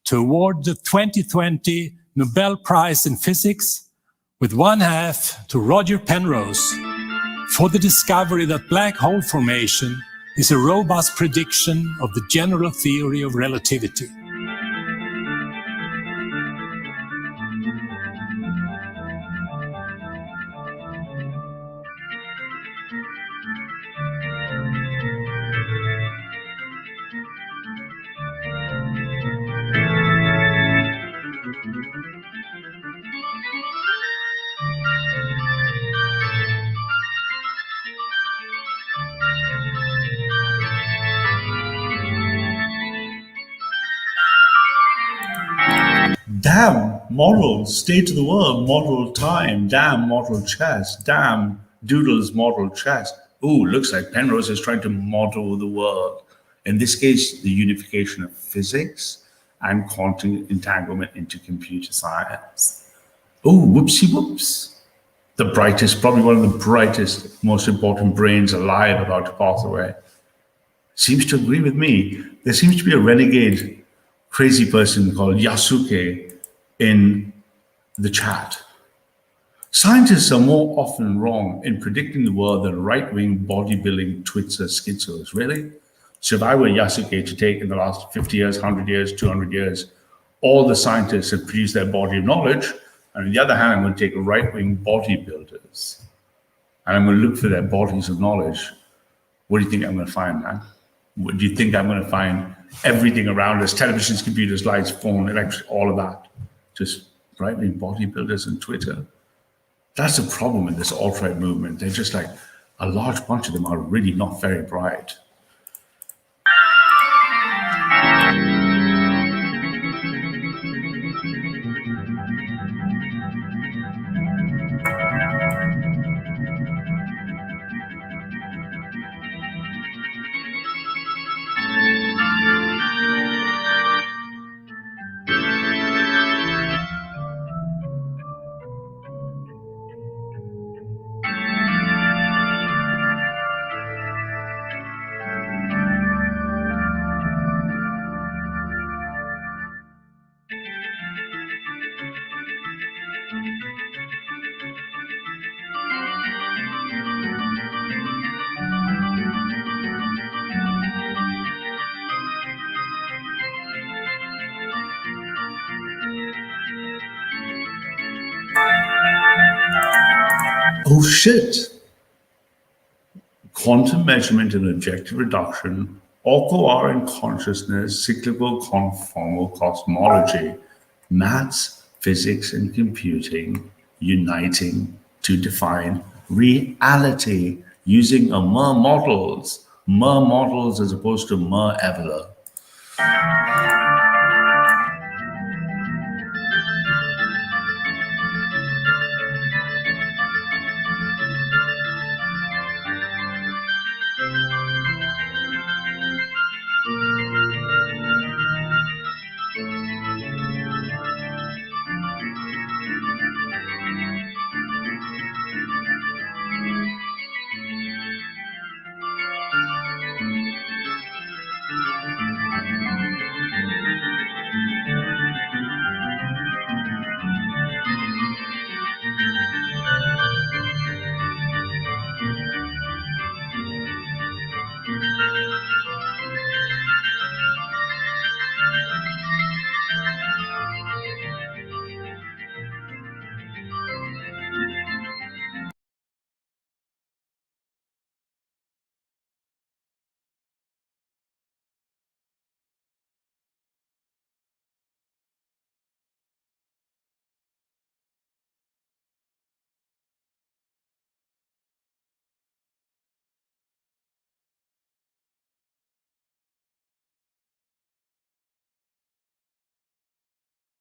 to award the 2020 Nobel Prize in Physics with 1/2 to Roger Penrose for the discovery that black hole formation is a robust prediction of the general theory of relativity. Damn model, state of the world, model time, damn model chess, damn Doodle's model chess. Ooh, looks like Penrose is trying to model the world. In this case, the unification of physics and quantum entanglement into computer science. Oh, whoopsie whoops. The brightest, probably one of the brightest, most important brains alive about to pass away. Seems to agree with me. There seems to be a renegade, crazy person called Yasuke in the chat. Scientists are more often wrong in predicting the world than right-wing bodybuilding twitzer schizos. Really? So if I were Yasuke to take in the last 50 years, 100 years, 200 years, all the scientists have produced their body of knowledge, and on the other hand, I'm going to take right-wing bodybuilders, and I'm going to look for their bodies of knowledge. What do you think I'm going to find, man? What do you think I'm going to find? Everything around us, televisions, computers, lights, phone, electric, all of that. Just right-wing bodybuilders and Twitter. That's the problem in this alt-right movement. They're just like, a large bunch of them are really not very bright. Oh shit. Quantum measurement and objective reduction, OR in consciousness, cyclical conformal cosmology, maths, physics, and computing uniting to define reality using a mer models as opposed to mer evola.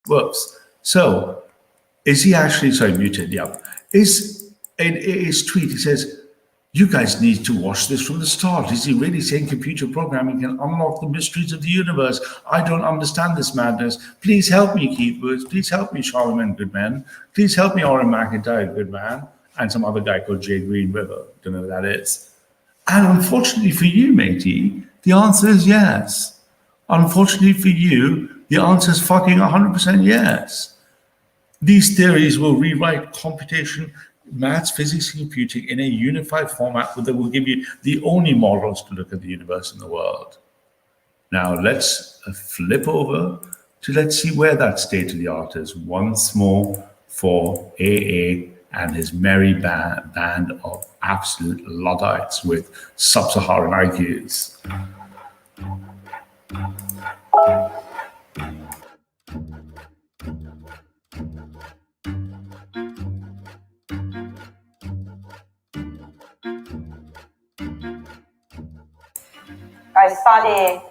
Whoops. So is he actually, sorry, muted, yeah. Is in his tweet, he says, you guys need to watch this from the start. Is he really saying computer programming can unlock the mysteries of the universe? I don't understand this madness. Please help me, Keith Woods. Please help me, Charlemagne Goodman. Please help me, Oren McIntyre Goodman. And some other guy called Jay Green River. Don't know who that is. And unfortunately for you, matey, the answer is yes. Unfortunately for you, the answer is fucking 100% yes. These theories will rewrite computation, maths, physics, and computing in a unified format that will give you the only models to look at the universe and the world. Now let's flip over to let's see where that state of the art is once more for AA and his merry band of absolute Luddites with sub-Saharan IQs. I study.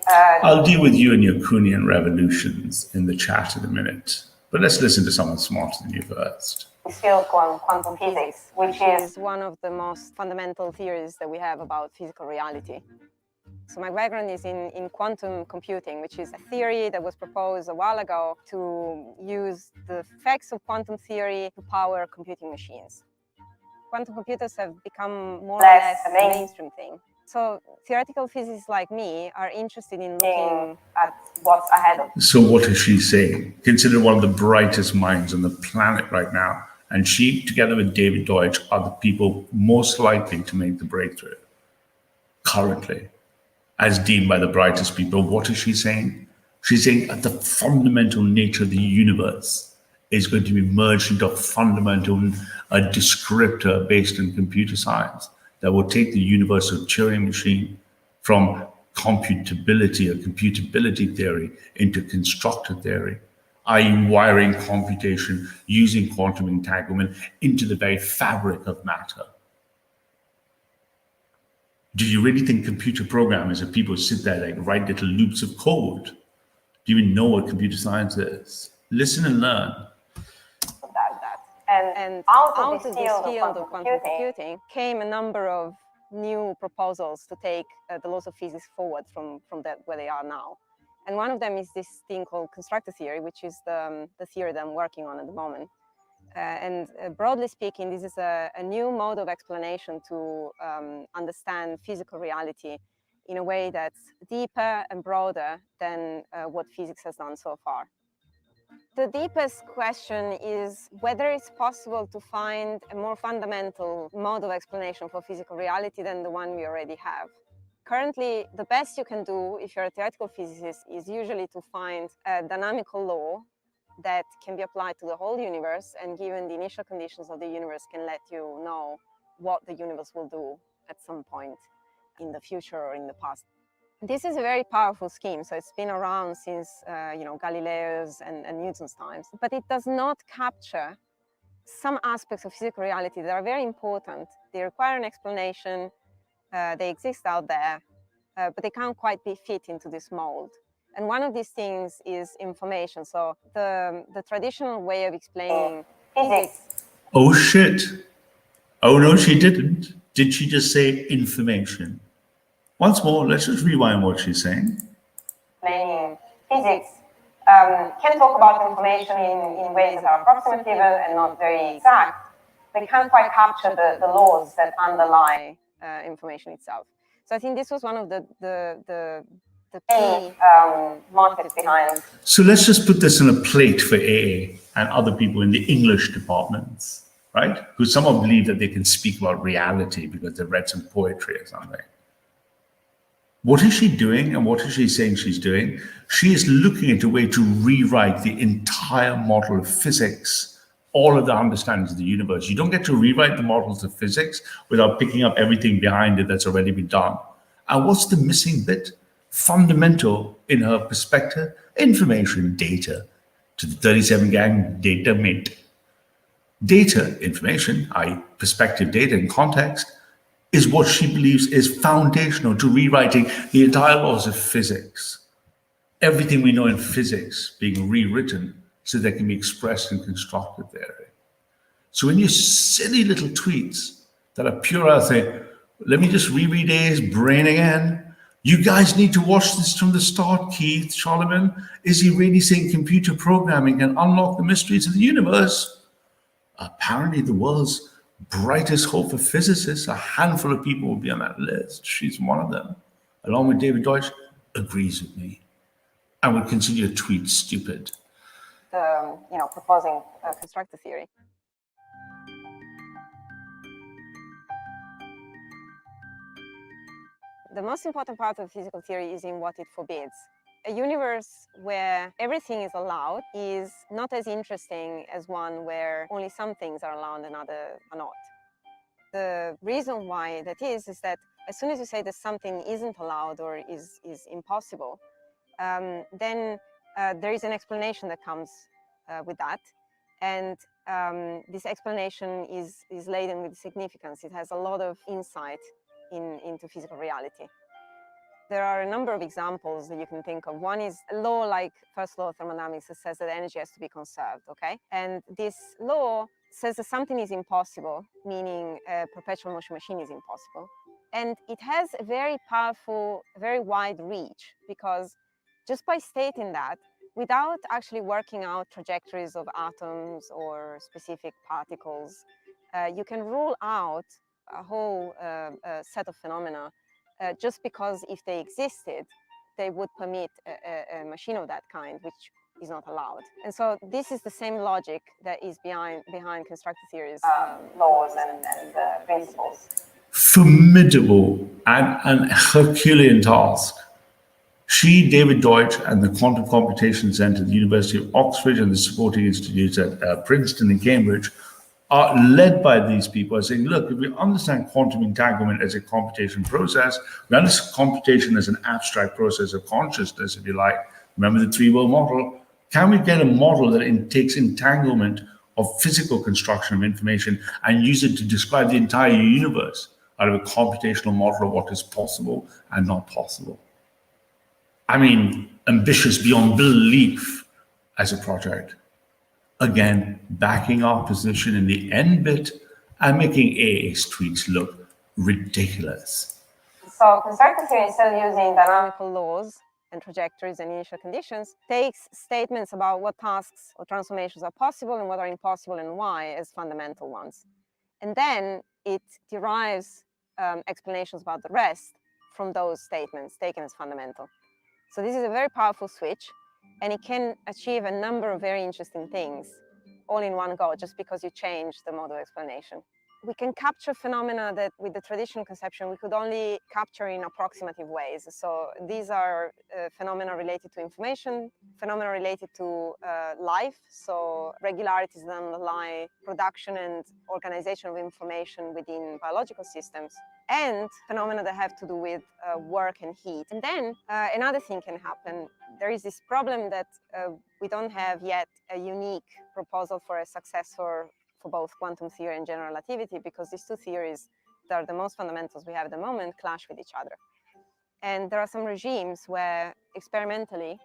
I'll deal with you and your Kuhnian revolutions in the chat in a minute. But let's listen to someone smarter than you first. This field called quantum physics, which is One of the most fundamental theories that we have about physical reality. So my background is in quantum computing, which is a theory that was proposed a while ago to use the effects of quantum theory to power computing machines. Quantum computers have become more or less a mainstream thing. So theoretical physicists like me are interested in looking at what's ahead of So what is she saying? Considered one of the brightest minds on the planet right now. And she, together with David Deutsch, are the people most likely to make the breakthrough currently, as deemed by the brightest people. What is she saying? She's saying that the fundamental nature of the universe is going to be merged into a fundamental descriptor based on computer science that will take the universal Turing machine from computability or computability theory into constructor theory, i.e. wiring computation using quantum entanglement into the very fabric of matter. Do you really think computer programmers and people sit there like write little loops of code? Do you even know what computer science is? Listen and learn. that. And out out of of this this field field of of quantum quantum computing came a number of new proposals to take the laws of physics forward from where they are now. And one of them is this thing called constructor theory, which is the theory that I'm working on at the moment. Broadly speaking, this is a new mode of explanation to understand physical reality in a way that's deeper and broader than what physics has done so far. The deepest question is whether it's possible to find a more fundamental mode of explanation for physical reality than the one we already have. Currently, the best you can do if you're a theoretical physicist is usually to find a dynamical law that can be applied to the whole universe, and given the initial conditions of the universe can let you know what the universe will do at some point in the future or in the past. This is a very powerful scheme, so it's been around since Galileo's and Newton's times, but it does not capture some aspects of physical reality that are very important. They require an explanation, they exist out there, but they can't quite be fit into this mold. And one of these things is information. So the traditional way of explaining physics. Oh shit. Oh no, she didn't. Did she just say information? Once more, let's just rewind what she's saying. Explaining physics can talk about information in ways that are approximative and not very exact. They can't quite capture the laws that underlie information itself. So I think this was one of the key markets behind. So let's just put this on a plate for AA and other people in the English departments, right? Who somehow believe that they can speak about reality because they've read some poetry or something. What is she doing and what is she saying she's doing? She is looking at a way to rewrite the entire model of physics, all of the understandings of the universe. You don't get to rewrite the models of physics without picking up everything behind it that's already been done. And what's the missing bit? Fundamental in her perspective, information, data. To the 37 gang, data mint. Data, information, i.e. perspective, data, and context, is what she believes is foundational to rewriting the entire laws of physics. Everything we know in physics being rewritten so that can be expressed in constructed theory. So when you silly little tweets that are pure out saying, let me just reread A's brain again. You guys need to watch this from the start, Keith, Solomon. Is he really saying computer programming can unlock the mysteries of the universe? Apparently the world's brightest hope for physicists, a handful of people will be on that list. She's one of them, along with David Deutsch, agrees with me and would consider your tweet stupid. Proposing constructor theory. The most important part of physical theory is in what it forbids. A universe where everything is allowed is not as interesting as one where only some things are allowed and others are not. The reason why that is that as soon as you say that something isn't allowed or is impossible, then there is an explanation that comes with that. And this explanation is laden with significance. It has a lot of insight into physical reality. There are a number of examples that you can think of. One is a law like first law of thermodynamics that says that energy has to be conserved, okay? And this law says that something is impossible, meaning a perpetual motion machine is impossible. And it has a very powerful, very wide reach, because just by stating that, without actually working out trajectories of atoms or specific particles, you can rule out a whole set of phenomena just because if they existed, they would permit a machine of that kind, which is not allowed. And so this is the same logic that is behind constructor theory's laws and principles. Formidable and an Herculean task. She, David Deutsch, and the Quantum Computation Center at the University of Oxford and the supporting institutes at Princeton and Cambridge are led by these people saying, look, if we understand quantum entanglement as a computation process, we understand computation as an abstract process of consciousness, if you like. Remember the three-world model? Can we get a model that takes entanglement of physical construction of information and use it to describe the entire universe out of a computational model of what is possible and not possible? I mean, ambitious beyond belief as a project. Again, backing our position in the end bit and making AA's tweets look ridiculous. So constructor theory, instead of using dynamical laws and trajectories and initial conditions, takes statements about what tasks or transformations are possible and what are impossible and why as fundamental ones. And then it derives explanations about the rest from those statements taken as fundamental. So this is a very powerful switch, and it can achieve a number of very interesting things all in one go, just because you change the mode of explanation. We can capture phenomena that with the traditional conception we could only capture in approximative ways. So these are phenomena related to information, phenomena related to life, so regularities that underlie production and organization of information within biological systems, and phenomena that have to do with work and heat. And then another thing can happen. There is this problem that we don't have yet a unique proposal for a successor for both quantum theory and general relativity, because these two theories that are the most fundamentals we have at the moment clash with each other. And there are some regimes where experimentally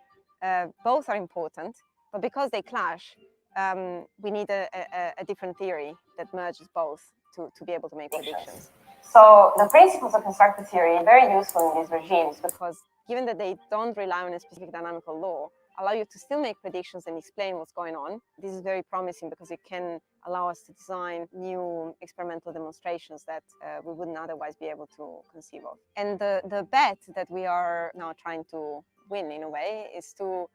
both are important, but because they clash, we need a different theory that merges both to be able to make predictions. So the principles of constructor theory are very useful in these regimes, because given that they don't rely on a specific dynamical law, allow you to still make predictions and explain what's going on. This is very promising because it can allow us to design new experimental demonstrations that we wouldn't otherwise be able to conceive of. And the bet that we are now trying to win, in a way, is to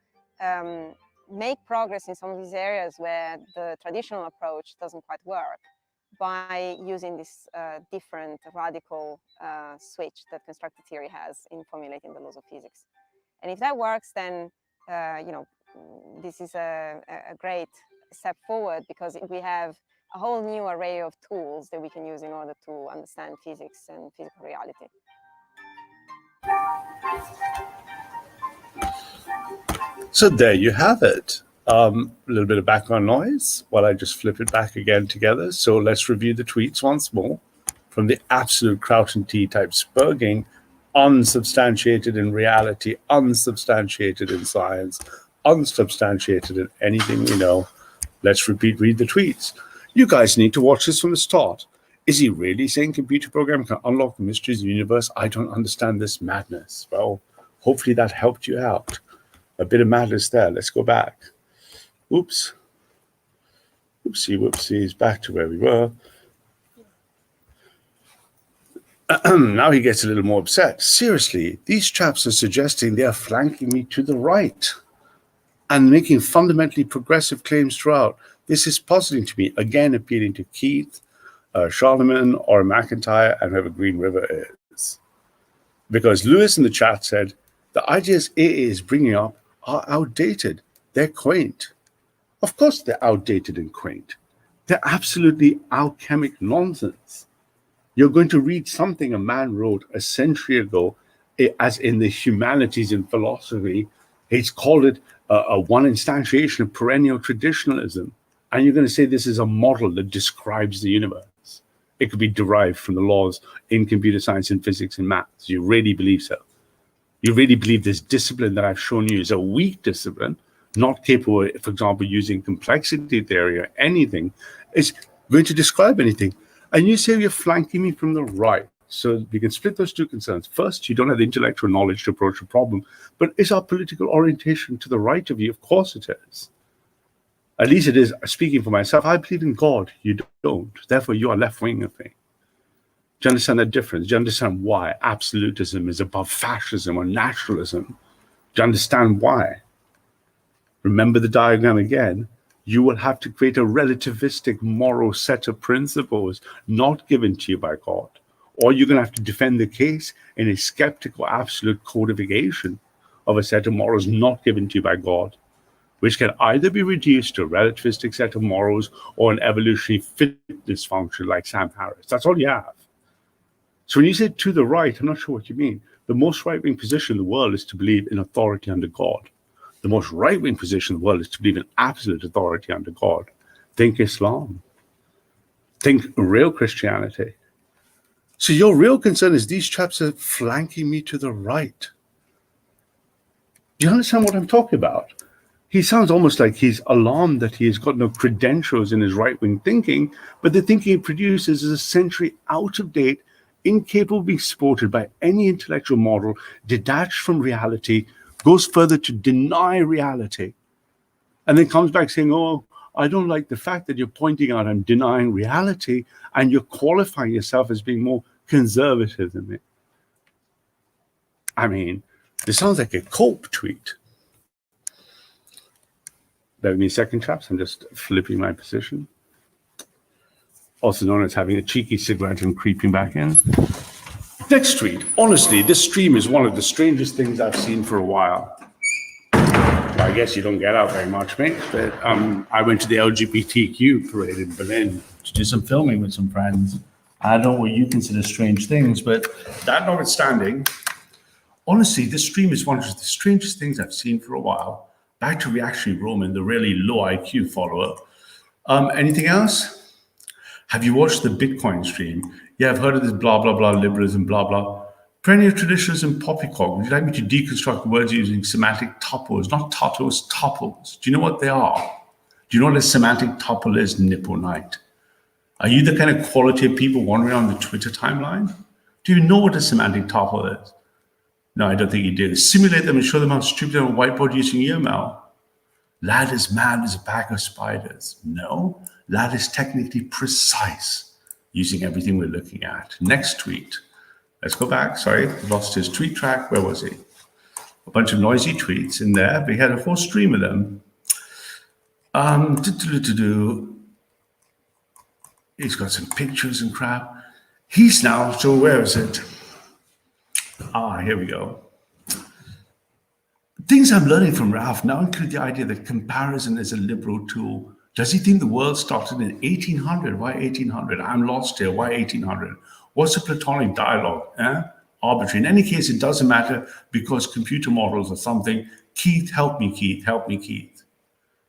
make progress in some of these areas where the traditional approach doesn't quite work, by using this different radical switch that constructor theory has in formulating the laws of physics. And if that works, then this is a great step forward, because we have a whole new array of tools that we can use in order to understand physics and physical reality. So there you have it. A little bit of background noise while I just flip it back again together. So let's review the tweets once more from the absolute Kraut and Tea type spurging, unsubstantiated in reality, unsubstantiated in science, unsubstantiated in anything we know. Let's read the tweets. You guys need to watch this from the start. Is he really saying computer program can unlock the mysteries of the universe? I don't understand this madness. Well, hopefully that helped you out. A bit of madness there. Let's go back. Oops. Whoopsies. Back to where we were. Now he gets a little more upset. Seriously, these chaps are suggesting they are flanking me to the right and making fundamentally progressive claims throughout. This is puzzling to me. Again, appealing to Keith, Charlemagne, or McIntyre, and whoever Green River is. Because Lewis in the chat said, the ideas AA is bringing up are outdated. They're quaint. Of course they're outdated and quaint. They're absolutely alchemic nonsense. You're going to read something a man wrote a century ago, as in the humanities and philosophy. He's called it a one instantiation of perennial traditionalism. And you're going to say this is a model that describes the universe. It could be derived from the laws in computer science and physics and maths. You really believe so? You really believe this discipline that I've shown you is a weak discipline, not capable, for example, using complexity theory or anything, is going to describe anything. And you say you're flanking me from the right. So we can split those two concerns. First, you don't have the intellectual knowledge to approach the problem, but is our political orientation to the right of you? Of course it is. At least it is. Speaking for myself, I believe in God. You don't. Therefore, you are left-wing of me. Do you understand that difference? Do you understand why absolutism is above fascism or nationalism? Do you understand why? Remember the diagram again. You will have to create a relativistic moral set of principles not given to you by God. Or you're going to have to defend the case in a skeptical absolute codification of a set of morals not given to you by God, which can either be reduced to a relativistic set of morals or an evolutionary fitness function like Sam Harris. That's all you have. So when you say to the right, I'm not sure what you mean. The most right-wing position in the world is to believe in authority under God. The most right-wing position in the world is to believe in absolute authority under God. Think Islam. Think real Christianity. So your real concern is these chaps are flanking me to the right. Do you understand what I'm talking about? He sounds almost like he's alarmed that he has got no credentials in his right-wing thinking, but the thinking he produces is essentially out of date, incapable of being supported by any intellectual model, detached from reality, goes further to deny reality, and then comes back saying, oh, I don't like the fact that you're pointing out I'm denying reality and you're qualifying yourself as being more conservative than me. I mean, this sounds like a Cope tweet. Bear with me a second, chaps. I'm just flipping my position. Also known as having a cheeky cigarette and creeping back in. Next tweet. Honestly, this stream is one of the strangest things I've seen for a while. I guess you don't get out very much, mate. But I went to the LGBTQ parade in Berlin to do some filming with some friends. I don't know what you consider strange things, but that notwithstanding, honestly, this stream is one of the strangest things I've seen for a while. Back to Reactionary Roman, the really low IQ follower. Anything else? Have you watched the Bitcoin stream? Yeah, I've heard of this blah, blah, blah, liberalism, blah, blah. Perennial traditionalism, poppycock. Would you like me to deconstruct the words using semantic tuples? Not tuples, tuples. Do you know what they are? Do you know what a semantic tuple is, Nipple Knight? Are you the kind of quality of people wandering on the Twitter timeline? Do you know what a semantic tuple is? No, I don't think you do. Simulate them and show them how stupid on a whiteboard using UML. Lad is mad as a pack of spiders. No, Lad is technically precise using everything we're looking at. Next tweet. Let's go back. Sorry, lost his tweet track. Where was he? A bunch of noisy tweets in there. We had a whole stream of them. He's got some pictures and crap. He's now, so where is it? Here we go. Things I'm learning from Ralph now include the idea that comparison is a liberal tool. Does he think the world started in 1800? Why 1800? I'm lost here. Why 1800? What's a Platonic dialogue? Arbitrary. In any case, it doesn't matter because computer models are something. Keith, help me, Keith. Help me, Keith.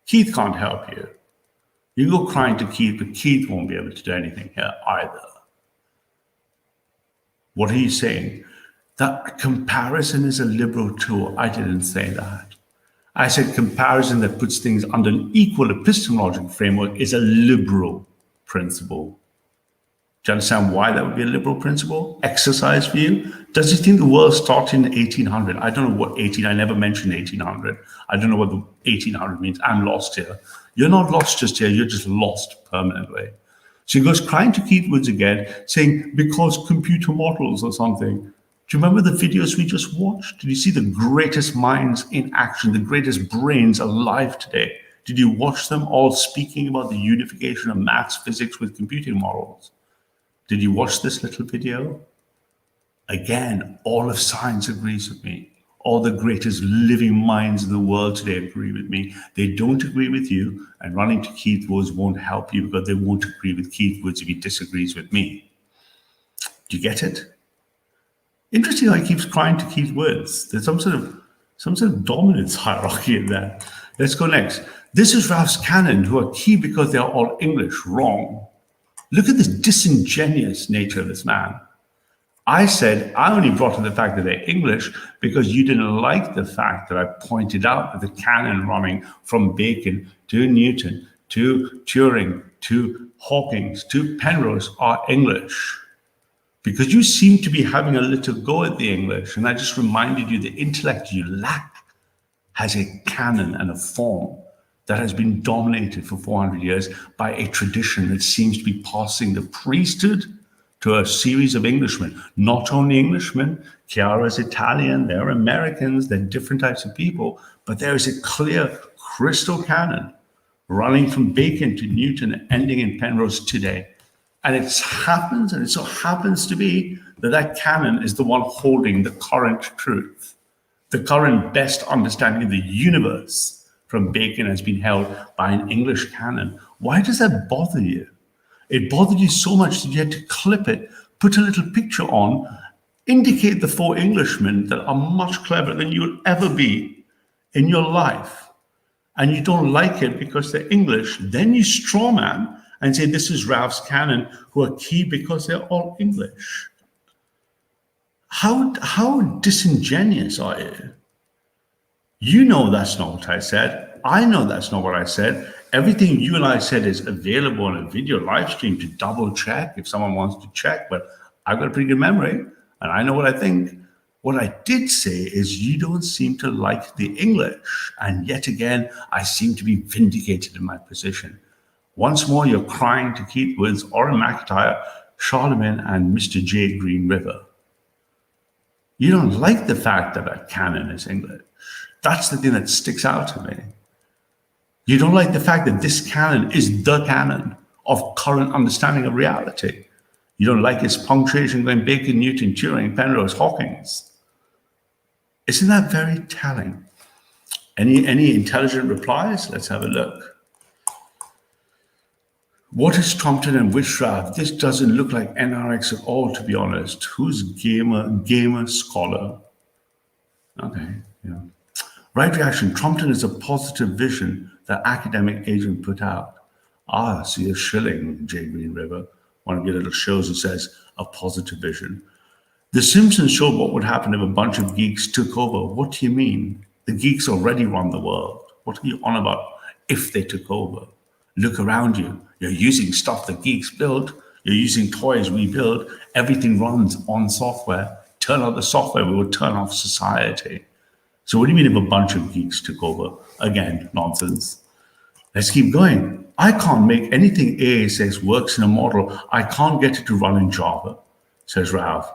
Keith can't help you. You can go crying to Keith, but Keith won't be able to do anything here either. What are you saying? That comparison is a liberal tool. I didn't say that. I said comparison that puts things under an equal epistemological framework is a liberal principle. Do you understand why that would be a liberal principle? Exercise for you? Does he think the world started in 1800? I don't know what 18, I never mentioned 1800. I don't know what the 1800 means. I'm lost here. You're not lost just here, you're just lost permanently. So he goes crying to Keith Woods again, saying, because computer models or something. Do you remember the videos we just watched? Did you see the greatest minds in action, the greatest brains alive today? Did you watch them all speaking about the unification of maths, physics with computing models? Did you watch this little video? Again, all of science agrees with me. All the greatest living minds in the world today agree with me. They don't agree with you, and running to Keith Woods won't help you because they won't agree with Keith Woods if he disagrees with me. Do you get it? Interesting how he keeps crying to Keith Woods. There's some sort of dominance hierarchy in there. Let's go next. This is Ralph's canon, who are key because they are all English. Wrong. Look at the disingenuous nature of this man. I said I only brought up the fact that they're English because you didn't like the fact that I pointed out that the canon running from Bacon to Newton to Turing to Hawking's to Penrose are English. Because you seem to be having a little go at the English, and I just reminded you the intellect you lack has a canon and a form that has been dominated for 400 years by a tradition that seems to be passing the priesthood to a series of Englishmen. Not only Englishmen, Chiara's Italian, they're Americans, they're different types of people, but there is a clear crystal canon running from Bacon to Newton and ending in Penrose today. And it so happens to be that that canon is the one holding the current truth. The current best understanding of the universe from Bacon has been held by an English canon. Why does that bother you? It bothered you so much that you had to clip it, put a little picture on, indicate the 4 Englishmen that are much cleverer than you'll ever be in your life. And you don't like it because they're English. Then you strawman and say this is Ralph's canon, who are key because they're all English. How disingenuous are you? You know that's not what I said. I know that's not what I said. Everything you and I said is available on a video live stream to double check if someone wants to check, but I've got a pretty good memory and I know what I think. What I did say is you don't seem to like the English, and yet again, I seem to be vindicated in my position. Once more, you're crying to Keith Woods, Oren McIntyre, Charlemagne, and Mr. J. Green River. You don't like the fact that a canon is English. That's the thing that sticks out to me. You don't like the fact that this canon is the canon of current understanding of reality. You don't like its punctuation going Bacon, Newton, Turing, Penrose, Hawking's. Isn't that very telling? Any intelligent replies? Let's have a look. What is Trompton and Witchcraft? This doesn't look like NRX at all, to be honest. Who's gamer scholar? Okay, yeah. Right reaction. Trompton is a positive vision that academic agent put out. Ah, see a shilling, J. Green River. One of your little shows that says a positive vision. The Simpsons showed what would happen if a bunch of geeks took over. What do you mean? The geeks already run the world. What are you on about if they took over? Look around you. You're using stuff that geeks build. You're using toys we build. Everything runs on software. Turn off the software, we will turn off society. So what do you mean if a bunch of geeks took over? Again, nonsense. Let's keep going. I can't make anything ASX works in a model. I can't get it to run in Java, says Ralph.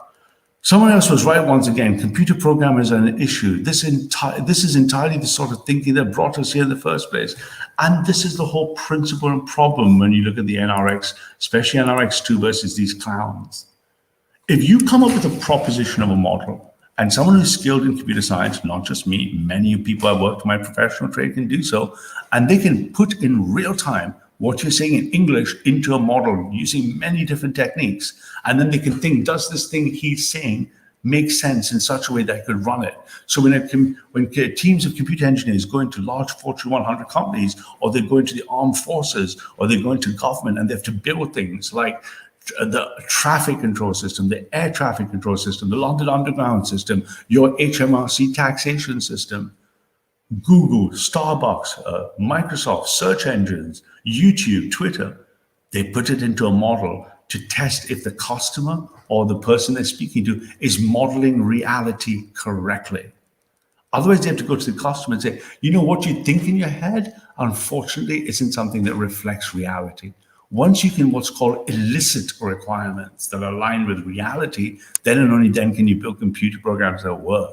Someone else was right once again. Computer programmers are an issue. This is entirely the sort of thinking that brought us here in the first place. And this is the whole principle and problem when you look at the NRX, especially NRX2 versus these clowns. If you come up with a proposition of a model, and someone who's skilled in computer science, not just me, many people I've worked in my professional trade can do so, and they can put in real time what you're saying in English into a model using many different techniques. And then they can think, does this thing he's saying make sense in such a way that I could run it? So when teams of computer engineers go into large Fortune 100 companies, or they go into the armed forces, or they go into government and they have to build things like the traffic control system, the air traffic control system, the London Underground system, your HMRC taxation system, Google, Starbucks, Microsoft, search engines, YouTube, Twitter, they put it into a model to test if the customer or the person they're speaking to is modeling reality correctly. Otherwise, they have to go to the customer and say, you know, what you think in your head, unfortunately, isn't something that reflects reality. Once you can what's called elicit requirements that align with reality, then and only then can you build computer programs that work.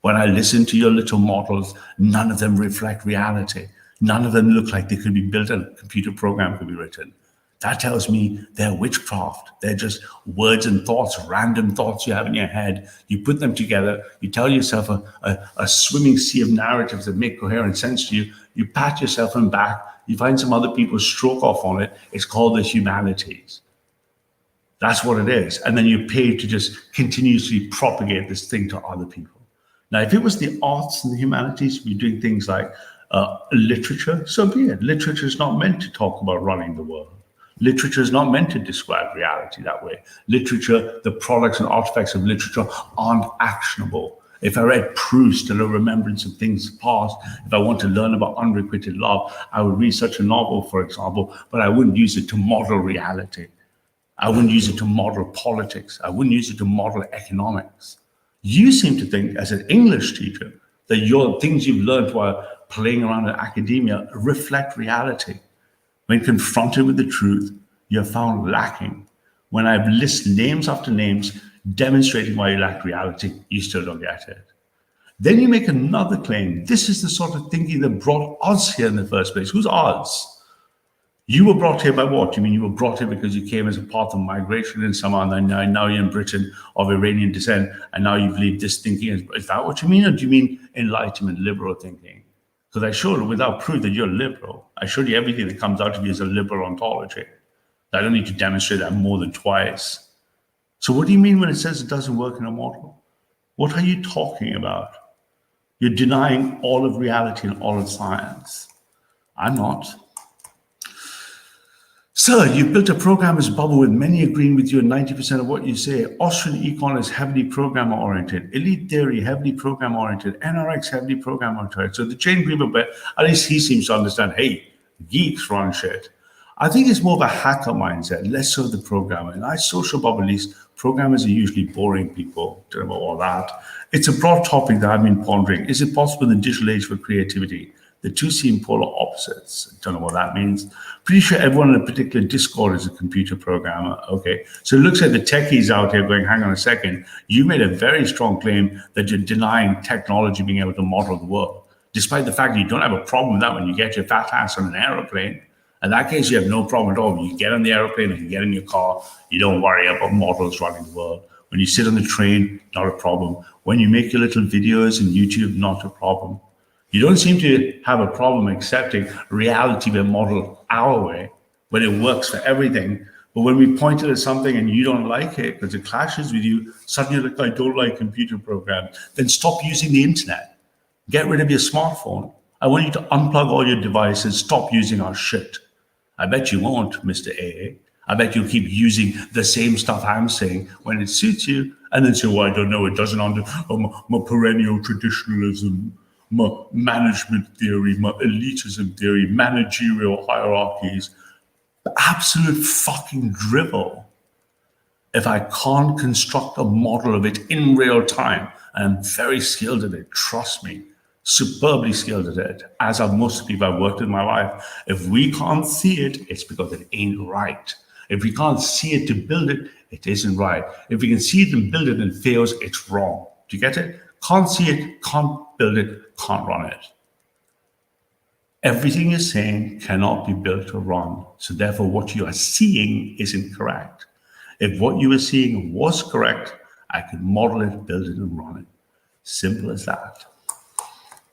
When I listen to your little models, none of them reflect reality. None of them look like they could be built and a computer program could be written. That tells me they're witchcraft. They're just words and thoughts, random thoughts you have in your head. You put them together, you tell yourself a swimming sea of narratives that make coherent sense to you. You pat yourself on the back, you find some other people stroke off on it. It's called the humanities. That's what it is. And then you're paid to just continuously propagate this thing to other people. Now, if it was the arts and the humanities, we're doing things like literature, so be it. Literature is not meant to talk about running the world. Literature is not meant to describe reality that way. Literature, the products and artifacts of literature aren't actionable. If I read Proust and a remembrance of things past, if I want to learn about unrequited love, I would read such a novel, for example, but I wouldn't use it to model reality. I wouldn't use it to model politics. I wouldn't use it to model economics. You seem to think, as an English teacher, that your things you've learned while playing around in academia reflect reality. When confronted with the truth, you're found lacking. When I've listed names after names demonstrating why you lack reality, you still don't get it. Then you make another claim. This is the sort of thinking that brought us here in the first place. Who's us? You were brought here by what? You mean you were brought here because you came as a part of migration in somehow, and now you're in Britain of Iranian descent, and now you believe this thinking? Is that what you mean? Or do you mean Enlightenment, liberal thinking? Because I showed, without proof, that you're liberal. I showed you everything that comes out of you as a liberal ontology. I don't need to demonstrate that more than twice. So what do you mean when it says it doesn't work in a model? What are you talking about? You're denying all of reality and all of science. I'm not. Sir, you've built a programmer's bubble with many agreeing with you and 90% of what you say. Austrian econ is heavily programmer-oriented. Elite theory, heavily programmer-oriented. NRX, heavily programmer-oriented. So the Jane Griever bit, at least he seems to understand, hey, geeks run shit. I think it's more of a hacker mindset, less so the programmer. In our social bubble, at least, programmers are usually boring people. Don't know about all that. It's a broad topic that I've been pondering. Is it possible in the digital age for creativity? The two seem polar opposites. Don't know what that means. Pretty sure everyone in a particular Discord is a computer programmer. Okay, so it looks like the techies out here going, hang on a second, you made a very strong claim that you're denying technology being able to model the world, despite the fact that you don't have a problem with that when you get your fat ass on an aeroplane. In that case, you have no problem at all. You get on the aeroplane and you get in your car, you don't worry about models running the world. When you sit on the train, not a problem. When you make your little videos in YouTube, not a problem. You don't seem to have a problem accepting reality being modeled our way when it works for everything. But when we point at something and you don't like it because it clashes with you, suddenly you're like, I don't like computer programs. Then stop using the internet. Get rid of your smartphone. I want you to unplug all your devices, stop using our shit. I bet you won't, Mr. AA. I bet you'll keep using the same stuff I'm saying when it suits you, and then say, well, I don't know, it doesn't under my perennial traditionalism, my management theory, my elitism theory, managerial hierarchies. Absolute fucking drivel. If I can't construct a model of it in real time, and I'm very skilled at it, trust me, superbly skilled at it, as are most people I've worked in my life. If we can't see it, it's because it ain't right. If we can't see it to build it, it isn't right. If we can see it and build it and it fails, it's wrong. Do you get it? Can't see it, can't build it, can't run it. Everything you're saying cannot be built or run. So therefore, what you are seeing is incorrect. If what you were seeing was correct, I could model it, build it, and run it. Simple as that.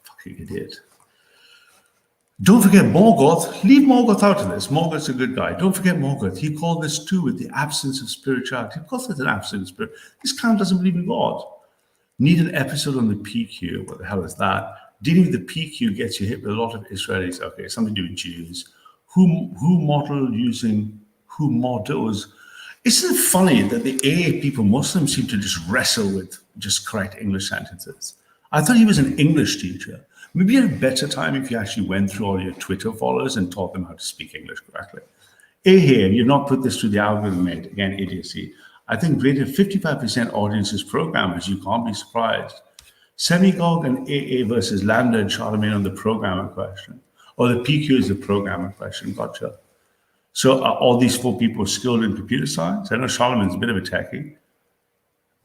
Fucking idiot. Don't forget Morgoth. Leave Morgoth out of this. Morgoth's a good guy. Don't forget Morgoth. He called this too with the absence of spirituality. Of course, there's an absence of spirit. This clown doesn't believe in God. Need an episode on the PQ. What the hell is that? Dealing with the PQ gets you hit with a lot of Israelis. Okay, something to do with Jews. Who models. Isn't it funny that the AA people, Muslims, seem to just wrestle with just correct English sentences? I thought he was an English teacher. Maybe you had a better time if you actually went through all your Twitter followers and taught them how to speak English correctly. Here, you've not put this through the algorithm, mate. Again, idiocy. I think greater 55% audience is programmers. You can't be surprised. Semigog and AA versus Lambda and Charlemagne on the programmer question. Or the PQ is the programmer question. Gotcha. So are all these four people skilled in computer science? I know Charlemagne's a bit of a techie.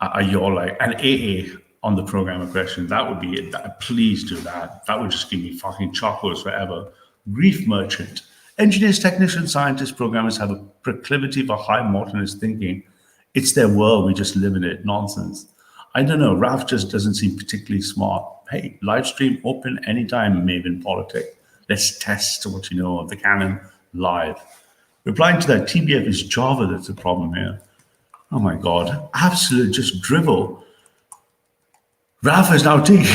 Are you all like, and AA on the programmer question, that would be it. Please do that. That would just give me fucking chuckles forever. Grief merchant. Engineers, technicians, scientists, programmers have a proclivity for high modernist thinking. It's their world, we just live in it. Nonsense. I don't know, Ralph just doesn't seem particularly smart. Hey, live stream open anytime, Maven Politic. Let's test what you know of the canon live. Replying to that, TBF is Java that's the problem here. Oh my God, absolute just drivel. Ralph is now taken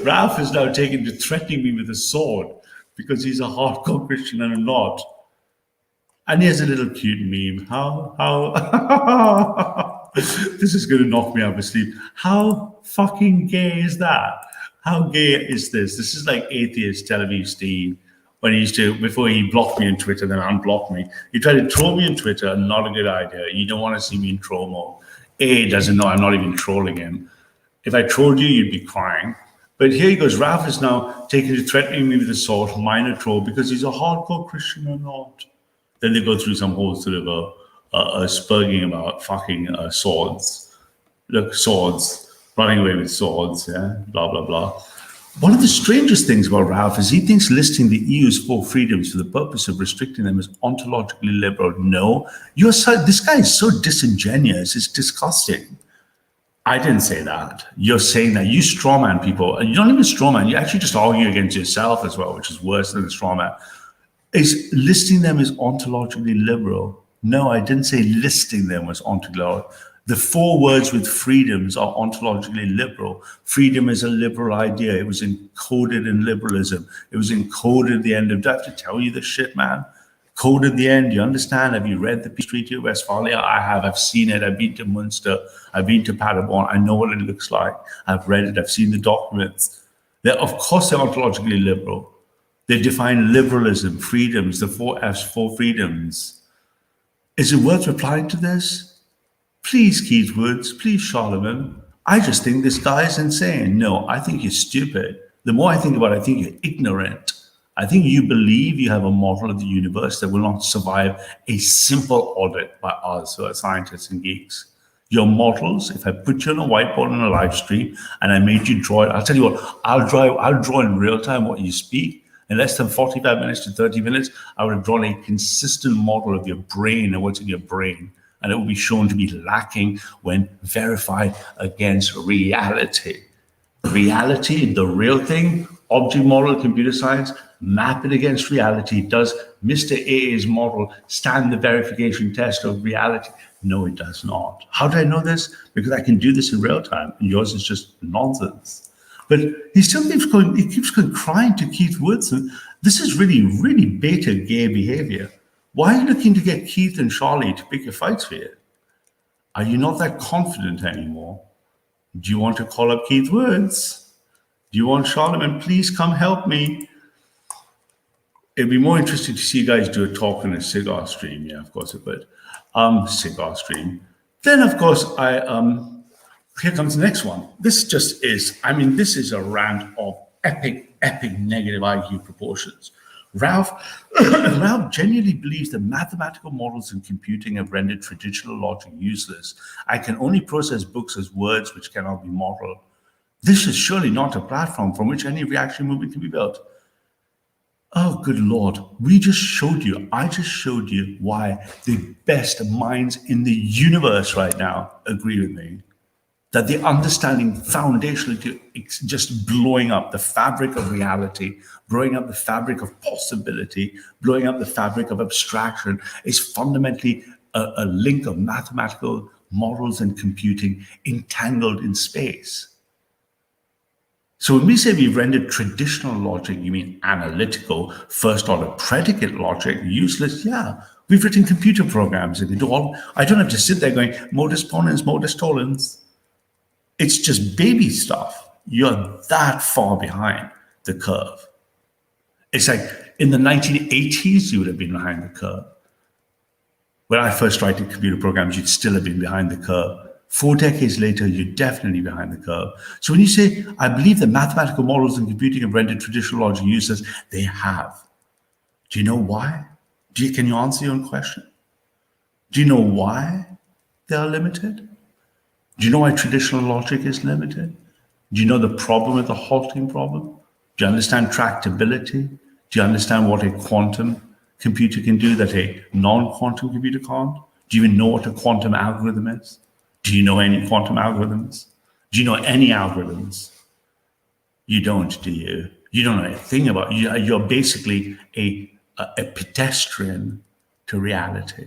Ralph is now taken to threatening me with a sword because he's a hardcore Christian and I'm not. And here's a little cute meme. How this is going to knock me out of sleep. How fucking gay is that? How gay is this? This is like atheist Tel Aviv Steve when he used to, before he blocked me on Twitter, then unblocked me. He tried to troll me on Twitter, not a good idea. You don't want to see me in troll mode. A doesn't know I'm not even trolling him. If I trolled you, you'd be crying. But here he goes. Ralph is now taking to threatening me with assault, minor troll, because he's a hardcore Christian or not. Then they go through some whole sort of a spurging about fucking swords. Look, swords, running away with swords, yeah, blah, blah, blah. One of the strangest things about Ralph is he thinks listing the EU's 4 freedoms for the purpose of restricting them is ontologically liberal. No, this guy is so disingenuous, it's disgusting. I didn't say that. You're saying that. You strawman people, and you don't even strawman, you actually just argue against yourself as well, which is worse than a strawman. Is listing them as ontologically liberal? No, I didn't say listing them as ontologically liberal. The 4 words with freedoms are ontologically liberal. Freedom is a liberal idea. It was encoded in liberalism. It was encoded at the end of, do I have to tell you this shit, man? Coded at the end, you understand? Have you read the Peace Treaty of Westphalia? I have. I've seen it. I've been to Munster. I've been to Paderborn. I know what it looks like. I've read it. I've seen the documents. Of course, they're ontologically liberal. They define liberalism, freedoms, the 4 F's, 4 freedoms. Is it worth replying to this? Please, Keith Woods, please, Charlemagne. I just think this guy is insane. No, I think you're stupid. The more I think about it, I think you're ignorant. I think you believe you have a model of the universe that will not survive a simple audit by us who are scientists and geeks. Your models, if I put you on a whiteboard in a live stream and I made you draw it, I'll tell you what, I'll draw in real time what you speak. In less than 45 minutes to 30 minutes, I would have drawn a consistent model of your brain and what's in your brain. And it will be shown to be lacking when verified against reality. Reality, the real thing, object model, computer science, map it against reality. Does Mr. AA's model stand the verification test of reality? No, it does not. How do I know this? Because I can do this in real time, and yours is just nonsense. But he still keeps going crying to Keith Woods. And this is really, really beta gay behavior. Why are you looking to get Keith and Charlie to pick your fights for you? Are you not that confident anymore? Do you want to call up Keith Woods? Do you want Charlemagne? Please come help me. It'd be more interesting to see you guys do a talk on a cigar stream. Yeah, of course it would. Cigar stream. Then, of course, here comes the next one. This just is, this is a rant of epic negative IQ proportions. Ralph genuinely believes that mathematical models in computing have rendered traditional logic useless. I can only process books as words which cannot be modeled. This is surely not a platform from which any reaction movement can be built. Oh, good Lord. I just showed you why the best minds in the universe right now agree with me. That the understanding foundationally to just blowing up the fabric of reality, blowing up the fabric of possibility, blowing up the fabric of abstraction is fundamentally a link of mathematical models and computing entangled in space. So when we say we've rendered traditional logic, you mean analytical, first-order predicate logic useless? Yeah, we've written computer programs and they do all. I don't have to sit there going, modus ponens, modus tollens. It's just baby stuff. You're that far behind the curve. It's like in the 1980s, you would have been behind the curve. When I first writing computer programs, you'd still have been behind the curve. 4 decades later, you're definitely behind the curve. So when you say, I believe that mathematical models in computing have rendered traditional logic useless, they have. Do you know why? Can you answer your own question? Do you know why they are limited? Do you know why traditional logic is limited? Do you know the problem with the halting problem? Do you understand tractability? Do you understand what a quantum computer can do that a non-quantum computer can't? Do you even know what a quantum algorithm is? Do you know any quantum algorithms? Do you know any algorithms? You don't, do you? You don't know a thing about it. You're basically a pedestrian to reality.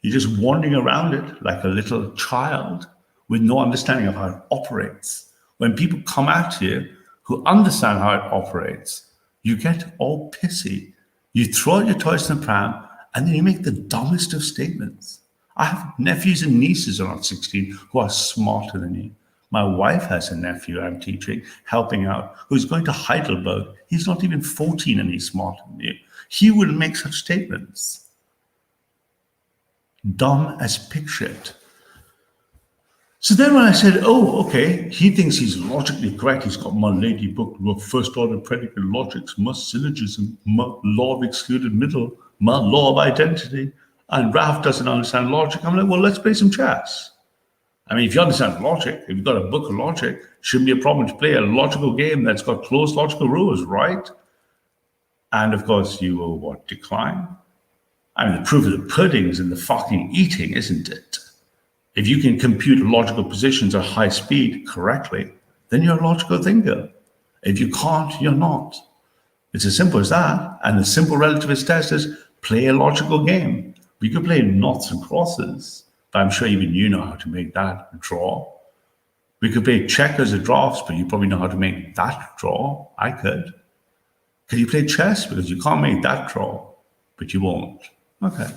You're just wandering around it like a little child with no understanding of how it operates. When people come at you who understand how it operates, you get all pissy. You throw out your toys in the pram and then you make the dumbest of statements. I have nephews and nieces who are not 16 who are smarter than you. My wife has a nephew I'm teaching, helping out, who's going to Heidelberg. He's not even 14 and he's smarter than you. He wouldn't make such statements. Dumb as pig shit. So then when I said, oh, okay, he thinks he's logically correct. He's got my lady book, first order predicate logics, must syllogism, law of excluded middle, law of identity. And Ralph doesn't understand logic. I'm like, well, let's play some chess. I mean, if you understand logic, if you've got a book of logic, shouldn't be a problem to play a logical game that's got closed logical rules, right? And of course, you will what, decline? I mean, the proof of the pudding is in the fucking eating, isn't it? If you can compute logical positions at high speed correctly, then you're a logical thinker. If you can't, you're not. It's as simple as that. And the simple relativist test is play a logical game. We could play noughts and crosses, but I'm sure even you know how to make that draw. We could play checkers or drafts, but you probably know how to make that draw. I could. Can you play chess? Because you can't make that draw, but you won't. Okay.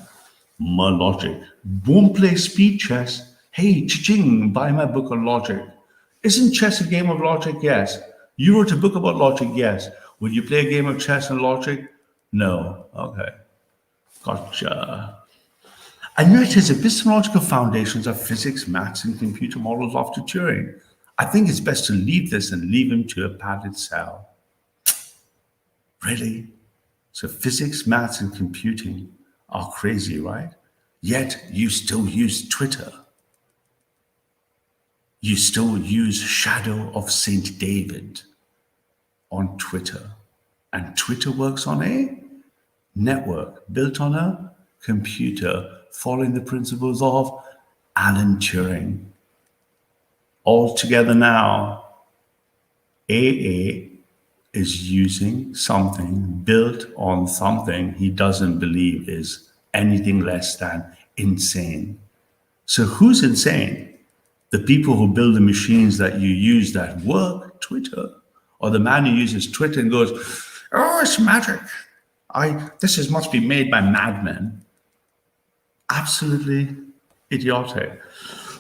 My logic. Won't play speed chess. Hey, cha-ching, buy my book on logic. Isn't chess a game of logic? Yes. You wrote a book about logic? Yes. Would you play a game of chess and logic? No. Okay. Gotcha. And yet his epistemological foundations are physics, maths, and computer models after Turing. I think it's best to leave this and leave him to a padded cell. Really? So physics, maths, and computing are crazy, right? Yet you still use Twitter. You still use Shadow of Saint David on Twitter. And Twitter works on a network built on a computer following the principles of Alan Turing. All together now, AA is using something built on something he doesn't believe is anything less than insane. So who's insane? The people who build the machines that you use that work, Twitter, or the man who uses Twitter and goes, oh, it's magic. This must be made by madmen. Absolutely idiotic.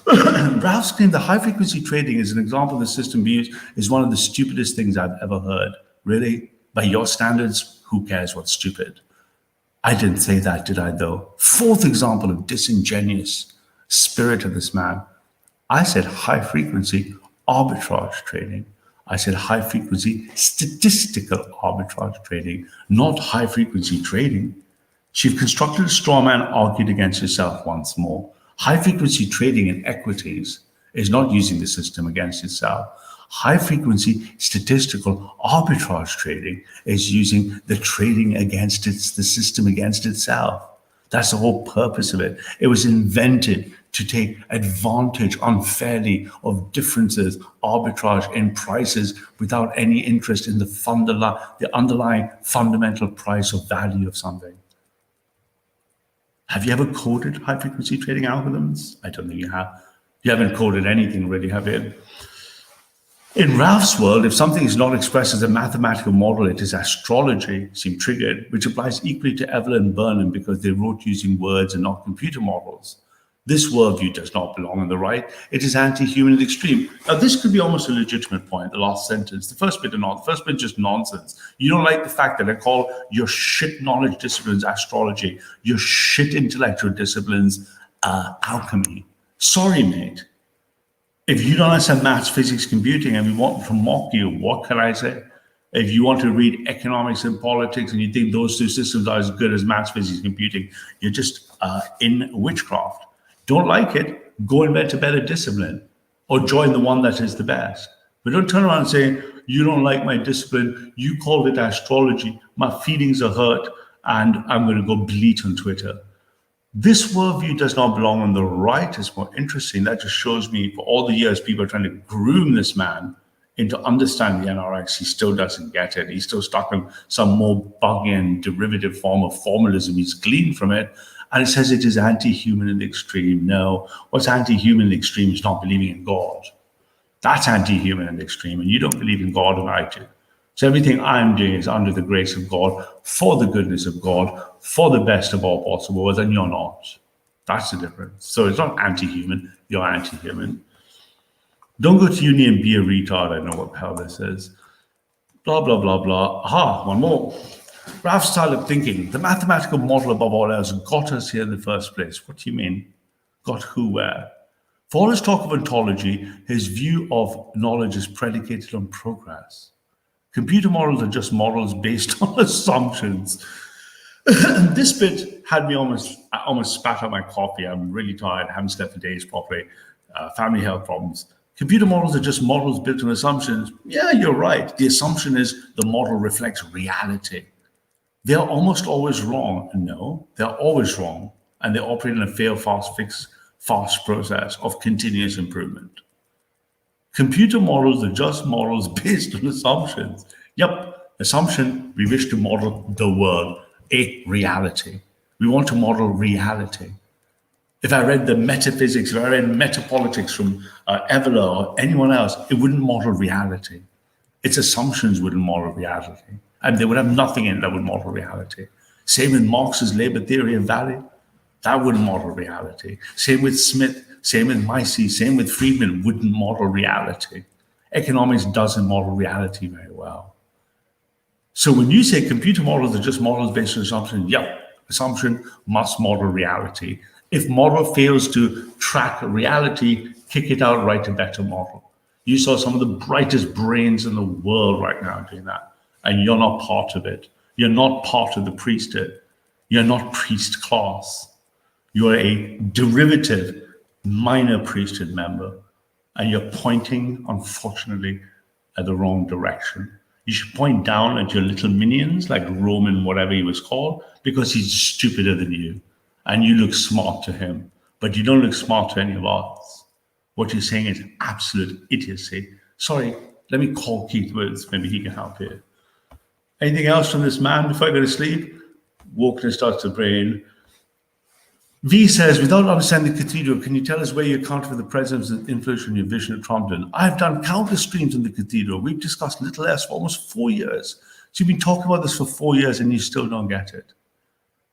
Ralph's claim that high-frequency trading is an example of the system we use is one of the stupidest things I've ever heard. Really? By your standards, who cares what's stupid? I didn't say that, did I, though? Fourth example of disingenuous spirit of this man. I said high-frequency arbitrage trading. I said high-frequency statistical arbitrage trading, not high-frequency trading. You've constructed a straw man, argued against yourself once more. High-frequency trading in equities is not using the system against itself. High-frequency statistical arbitrage trading is using the trading against the system against itself. That's the whole purpose of it. It was invented to take advantage unfairly of differences, arbitrage in prices without any interest in the underlying fundamental price or value of something. Have you ever coded high-frequency trading algorithms? I don't think you have. You haven't coded anything really, have you? In Ralph's world, if something is not expressed as a mathematical model, it is astrology, seem triggered, which applies equally to Evelyn and Burnham because they wrote using words and not computer models. This worldview does not belong on the right. It is anti-human and extreme. Now, this could be almost a legitimate point, the last sentence. The first bit is just nonsense. You don't like the fact that I call your shit knowledge disciplines astrology, your shit intellectual disciplines alchemy. Sorry, mate. If you don't understand maths, physics, computing, and we want to mock you, what can I say? If you want to read economics and politics and you think those two systems are as good as maths, physics, computing, you're just in witchcraft. Don't like it, go invent a better discipline or join the one that is the best. But don't turn around and say, you don't like my discipline, you called it astrology, my feelings are hurt, and I'm going to go bleat on Twitter. This worldview does not belong on the right. It's more interesting. That just shows me for all the years people are trying to groom this man into understanding the NRX, he still doesn't get it. He's still stuck in some more buggy and derivative form of formalism he's gleaned from it. And it says it is anti-human in the extreme. No, what's anti-human in the extreme is not believing in God. That's anti-human in the extreme. And you don't believe in God, and I do. So everything I'm doing is under the grace of God, for the goodness of God, for the best of all possible worlds, and you're not. That's the difference. So it's not anti-human, you're anti-human. Don't go to uni and be a retard. I know what the hell this is. Blah, blah, blah, blah. Aha, one more. Ralph's style of thinking. The mathematical model above all else got us here in the first place. What do you mean? Got who where? For all his talk of ontology, his view of knowledge is predicated on progress. Computer models are just models based on assumptions. This bit had me I almost spat out my coffee. I'm really tired, haven't slept for days properly, family health problems. Computer models are just models built on assumptions. Yeah, you're right. The assumption is the model reflects reality. They are almost always wrong. No, they're always wrong. And they operate in a fail, fast, fix, fast process of continuous improvement. Computer models are just models based on assumptions. Yep, assumption, we wish to model the world, a reality. We want to model reality. If I read the metaphysics, if I read metapolitics from Evola or anyone else, it wouldn't model reality. Its assumptions wouldn't model reality. And they would have nothing in it that would model reality. Same with Marx's labor theory of value. That wouldn't model reality. Same with Smith, same with Mises, same with Friedman, wouldn't model reality. Economics doesn't model reality very well. So when you say computer models are just models based on assumption, yep, assumption must model reality. If model fails to track reality, kick it out, write a better model. You saw some of the brightest brains in the world right now doing that, and you're not part of it. You're not part of the priesthood. You're not priest class. You're a derivative, minor priesthood member, and you're pointing, unfortunately, at the wrong direction. You should point down at your little minions, like Roman, whatever he was called, because he's stupider than you, and you look smart to him, but you don't look smart to any of us. What you're saying is absolute idiocy. Sorry, let me call Keith Woods. Maybe he can help here. Anything else from this man before I go to sleep? Wokeness starts to brain. V says, without understanding the cathedral, can you tell us where you account for the presence and influence on your vision at Trompton? I've done countless streams on the cathedral. We've discussed Little S for almost 4 years. So you've been talking about this for 4 years and you still don't get it.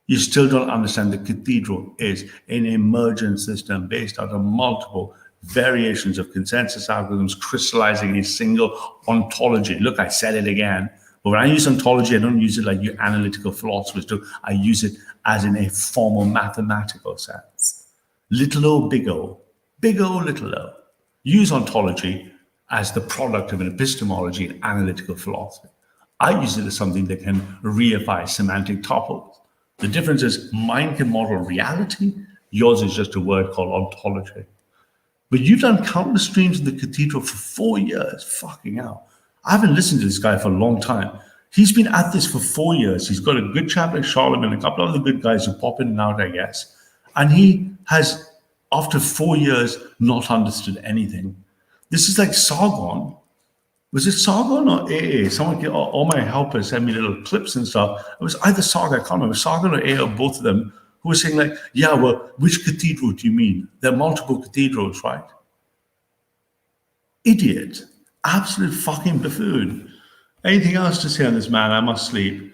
You still don't understand the cathedral is an emergent system based out of multiple variations of consensus algorithms crystallizing a single ontology. Look, I said it again. But when I use ontology, I don't use it like you analytical philosophers do. I use it as in a formal mathematical sense. Little o, big O, little o. Use ontology as the product of an epistemology and analytical philosophy. I use it as something that can reify semantic tuples. The difference is mine can model reality, yours is just a word called ontology. But you've done countless streams in the cathedral for 4 years, fucking hell. I haven't listened to this guy for a long time. He's been at this for 4 years. He's got a good chap like Charlemagne, a couple of other good guys who pop in and out, I guess. And he has, after 4 years, not understood anything. This is like Sargon. Was it Sargon or AA? Someone, all my helpers sent me little clips and stuff. It was either Sargon, I can't remember, Sargon or AA, or both of them, who were saying like, yeah, well, which cathedral do you mean? There are multiple cathedrals, right? Idiot. Absolute fucking buffoon. Anything else to say on this man? I must sleep.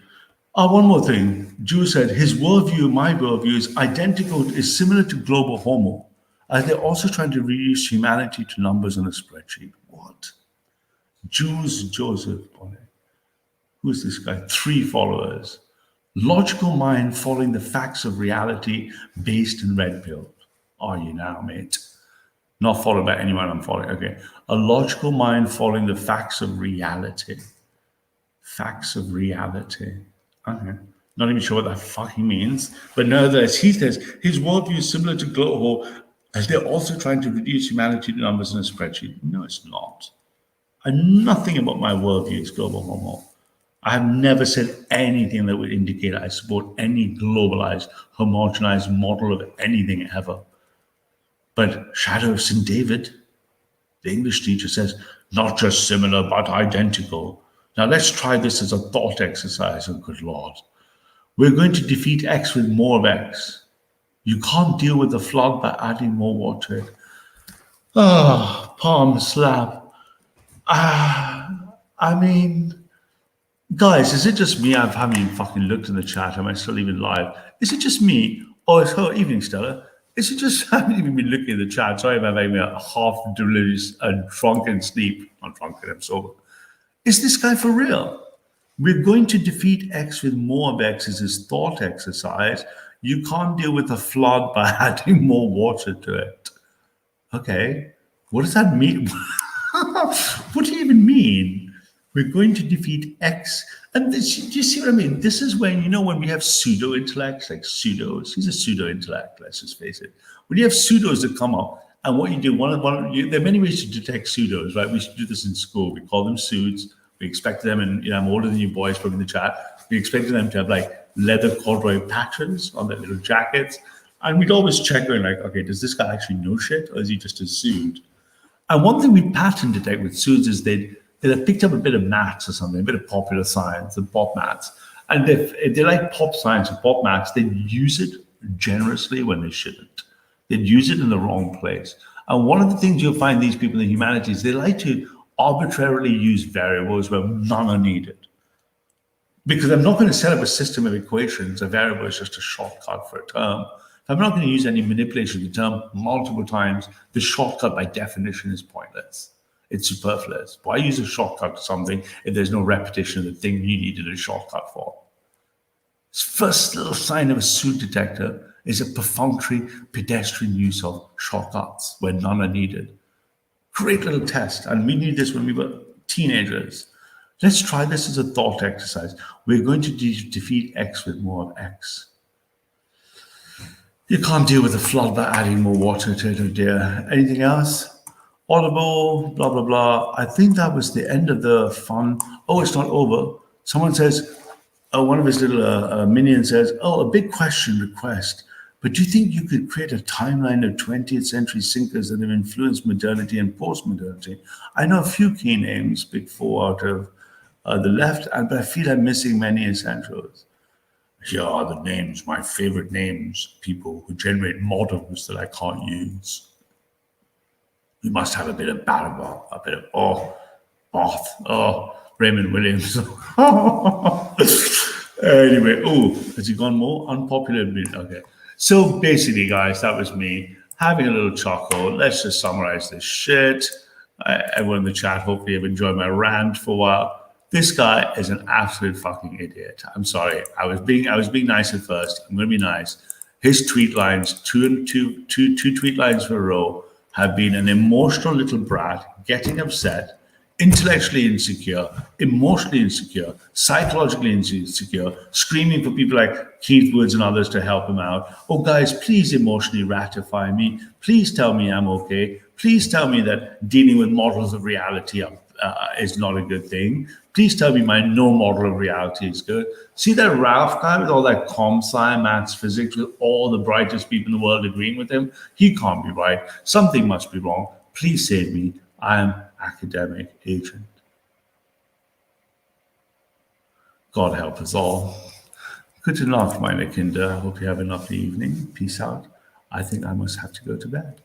One more thing. Drew said, his worldview, my worldview, is identical, is similar to global homo, as they're also trying to reduce humanity to numbers on a spreadsheet. What? Jews Joseph Bonnet. Who's this guy? 3 followers. Logical mind following the facts of reality based in red pill. Are you now, mate? Not followed by anyone I'm following. Okay. A logical mind following the facts of reality. Facts of reality. Okay. Not even sure what that fucking means. But nevertheless, he says his worldview is similar to global, as they're also trying to reduce humanity to numbers in a spreadsheet. No, it's not. And nothing about my worldview is global homo. I have never said anything that would indicate I support any globalized, homogenized model of anything ever. But Shadow of St. David, the English teacher says, not just similar, but identical. Now let's try this as a thought exercise. Oh, good Lord. We're going to defeat X with more of X. You can't deal with the flood by adding more water. Palm slap. I mean, Guys, is it just me? I haven't even fucking looked in the chat. Am I still even live? Is it just me? Oh, it's her evening, Stella. Is it just I haven't even been looking at the chat? Sorry if I'm having a half delirious and drunken sleep. Not drunken, I'm sober. Is this guy for real? We're going to defeat X with more of X is his thought exercise. You can't deal with a flood by adding more water to it. Okay. What does that mean? What do you even mean? We're going to defeat X. And this, do you see what I mean? This is when, you know, when we have pseudo intellects, like pseudos, he's a pseudo intellect, let's just face it. When you have pseudos that come up, and what you do, there are many ways to detect pseudos, right? We should do this in school. We call them pseuds. We expect them, and you know, I'm older than you boys from the chat. We expected them to have like leather corduroy patches on their little jackets. And we'd always check going like, okay, does this guy actually know shit, or is he just a pseud? And one thing we pattern detect with pseuds is they'd have picked up a bit of maths or something, a bit of popular science and pop maths. And if they like pop science and pop maths, they'd use it generously when they shouldn't. They'd use it in the wrong place. And one of the things you'll find these people in the humanities, they like to arbitrarily use variables where none are needed. Because I'm not going to set up a system of equations. A variable is just a shortcut for a term. If I'm not going to use any manipulation of the term multiple times, the shortcut by definition is pointless. It's superfluous. Why use a shortcut to something if there's no repetition of the thing you needed a shortcut for? First little sign of a pseudo detector is a perfunctory pedestrian use of shortcuts where none are needed. Great little test. And we need this when we were teenagers. Let's try this as a thought exercise. We're going to defeat X with more of X. You can't deal with a flood by adding more water to it, oh dear. Anything else? Audible, blah, blah, blah. I think that was the end of the fun. Oh, it's not over. Someone says, one of his little minions says, oh, a big question request. But do you think you could create a timeline of 20th century thinkers that have influenced modernity and post-modernity? I know a few key names, big four out of the left, but I feel I'm missing many essentials. Here are the names, my favorite names, people who generate models that I can't use. You must have a bit of Barrymore, a bit of, Bath, Raymond Williams. Anyway, has he gone more? Unpopular. Okay. So basically, guys, that was me having a little chuckle. Let's just summarize this shit. Everyone in the chat, hopefully you've enjoyed my rant for a while. This guy is an absolute fucking idiot. I'm sorry. I was being nice at first. I'm going to be nice. His tweet lines, two tweet lines in a row, have been an emotional little brat, getting upset, intellectually insecure, emotionally insecure, psychologically insecure, screaming for people like Keith Woods and others to help him out. Oh, guys, please emotionally ratify me. Please tell me I'm okay. Please tell me that dealing with models of reality is not a good thing. Please tell me my no model of reality is good. See that Ralph guy with all that comp sci, maths, physics, with all the brightest people in the world agreeing with him? He can't be right. Something must be wrong. Please save me. I am academic agent. God help us all. Good enough, meine Kinder. Hope you have a lovely evening. Peace out. I think I must have to go to bed.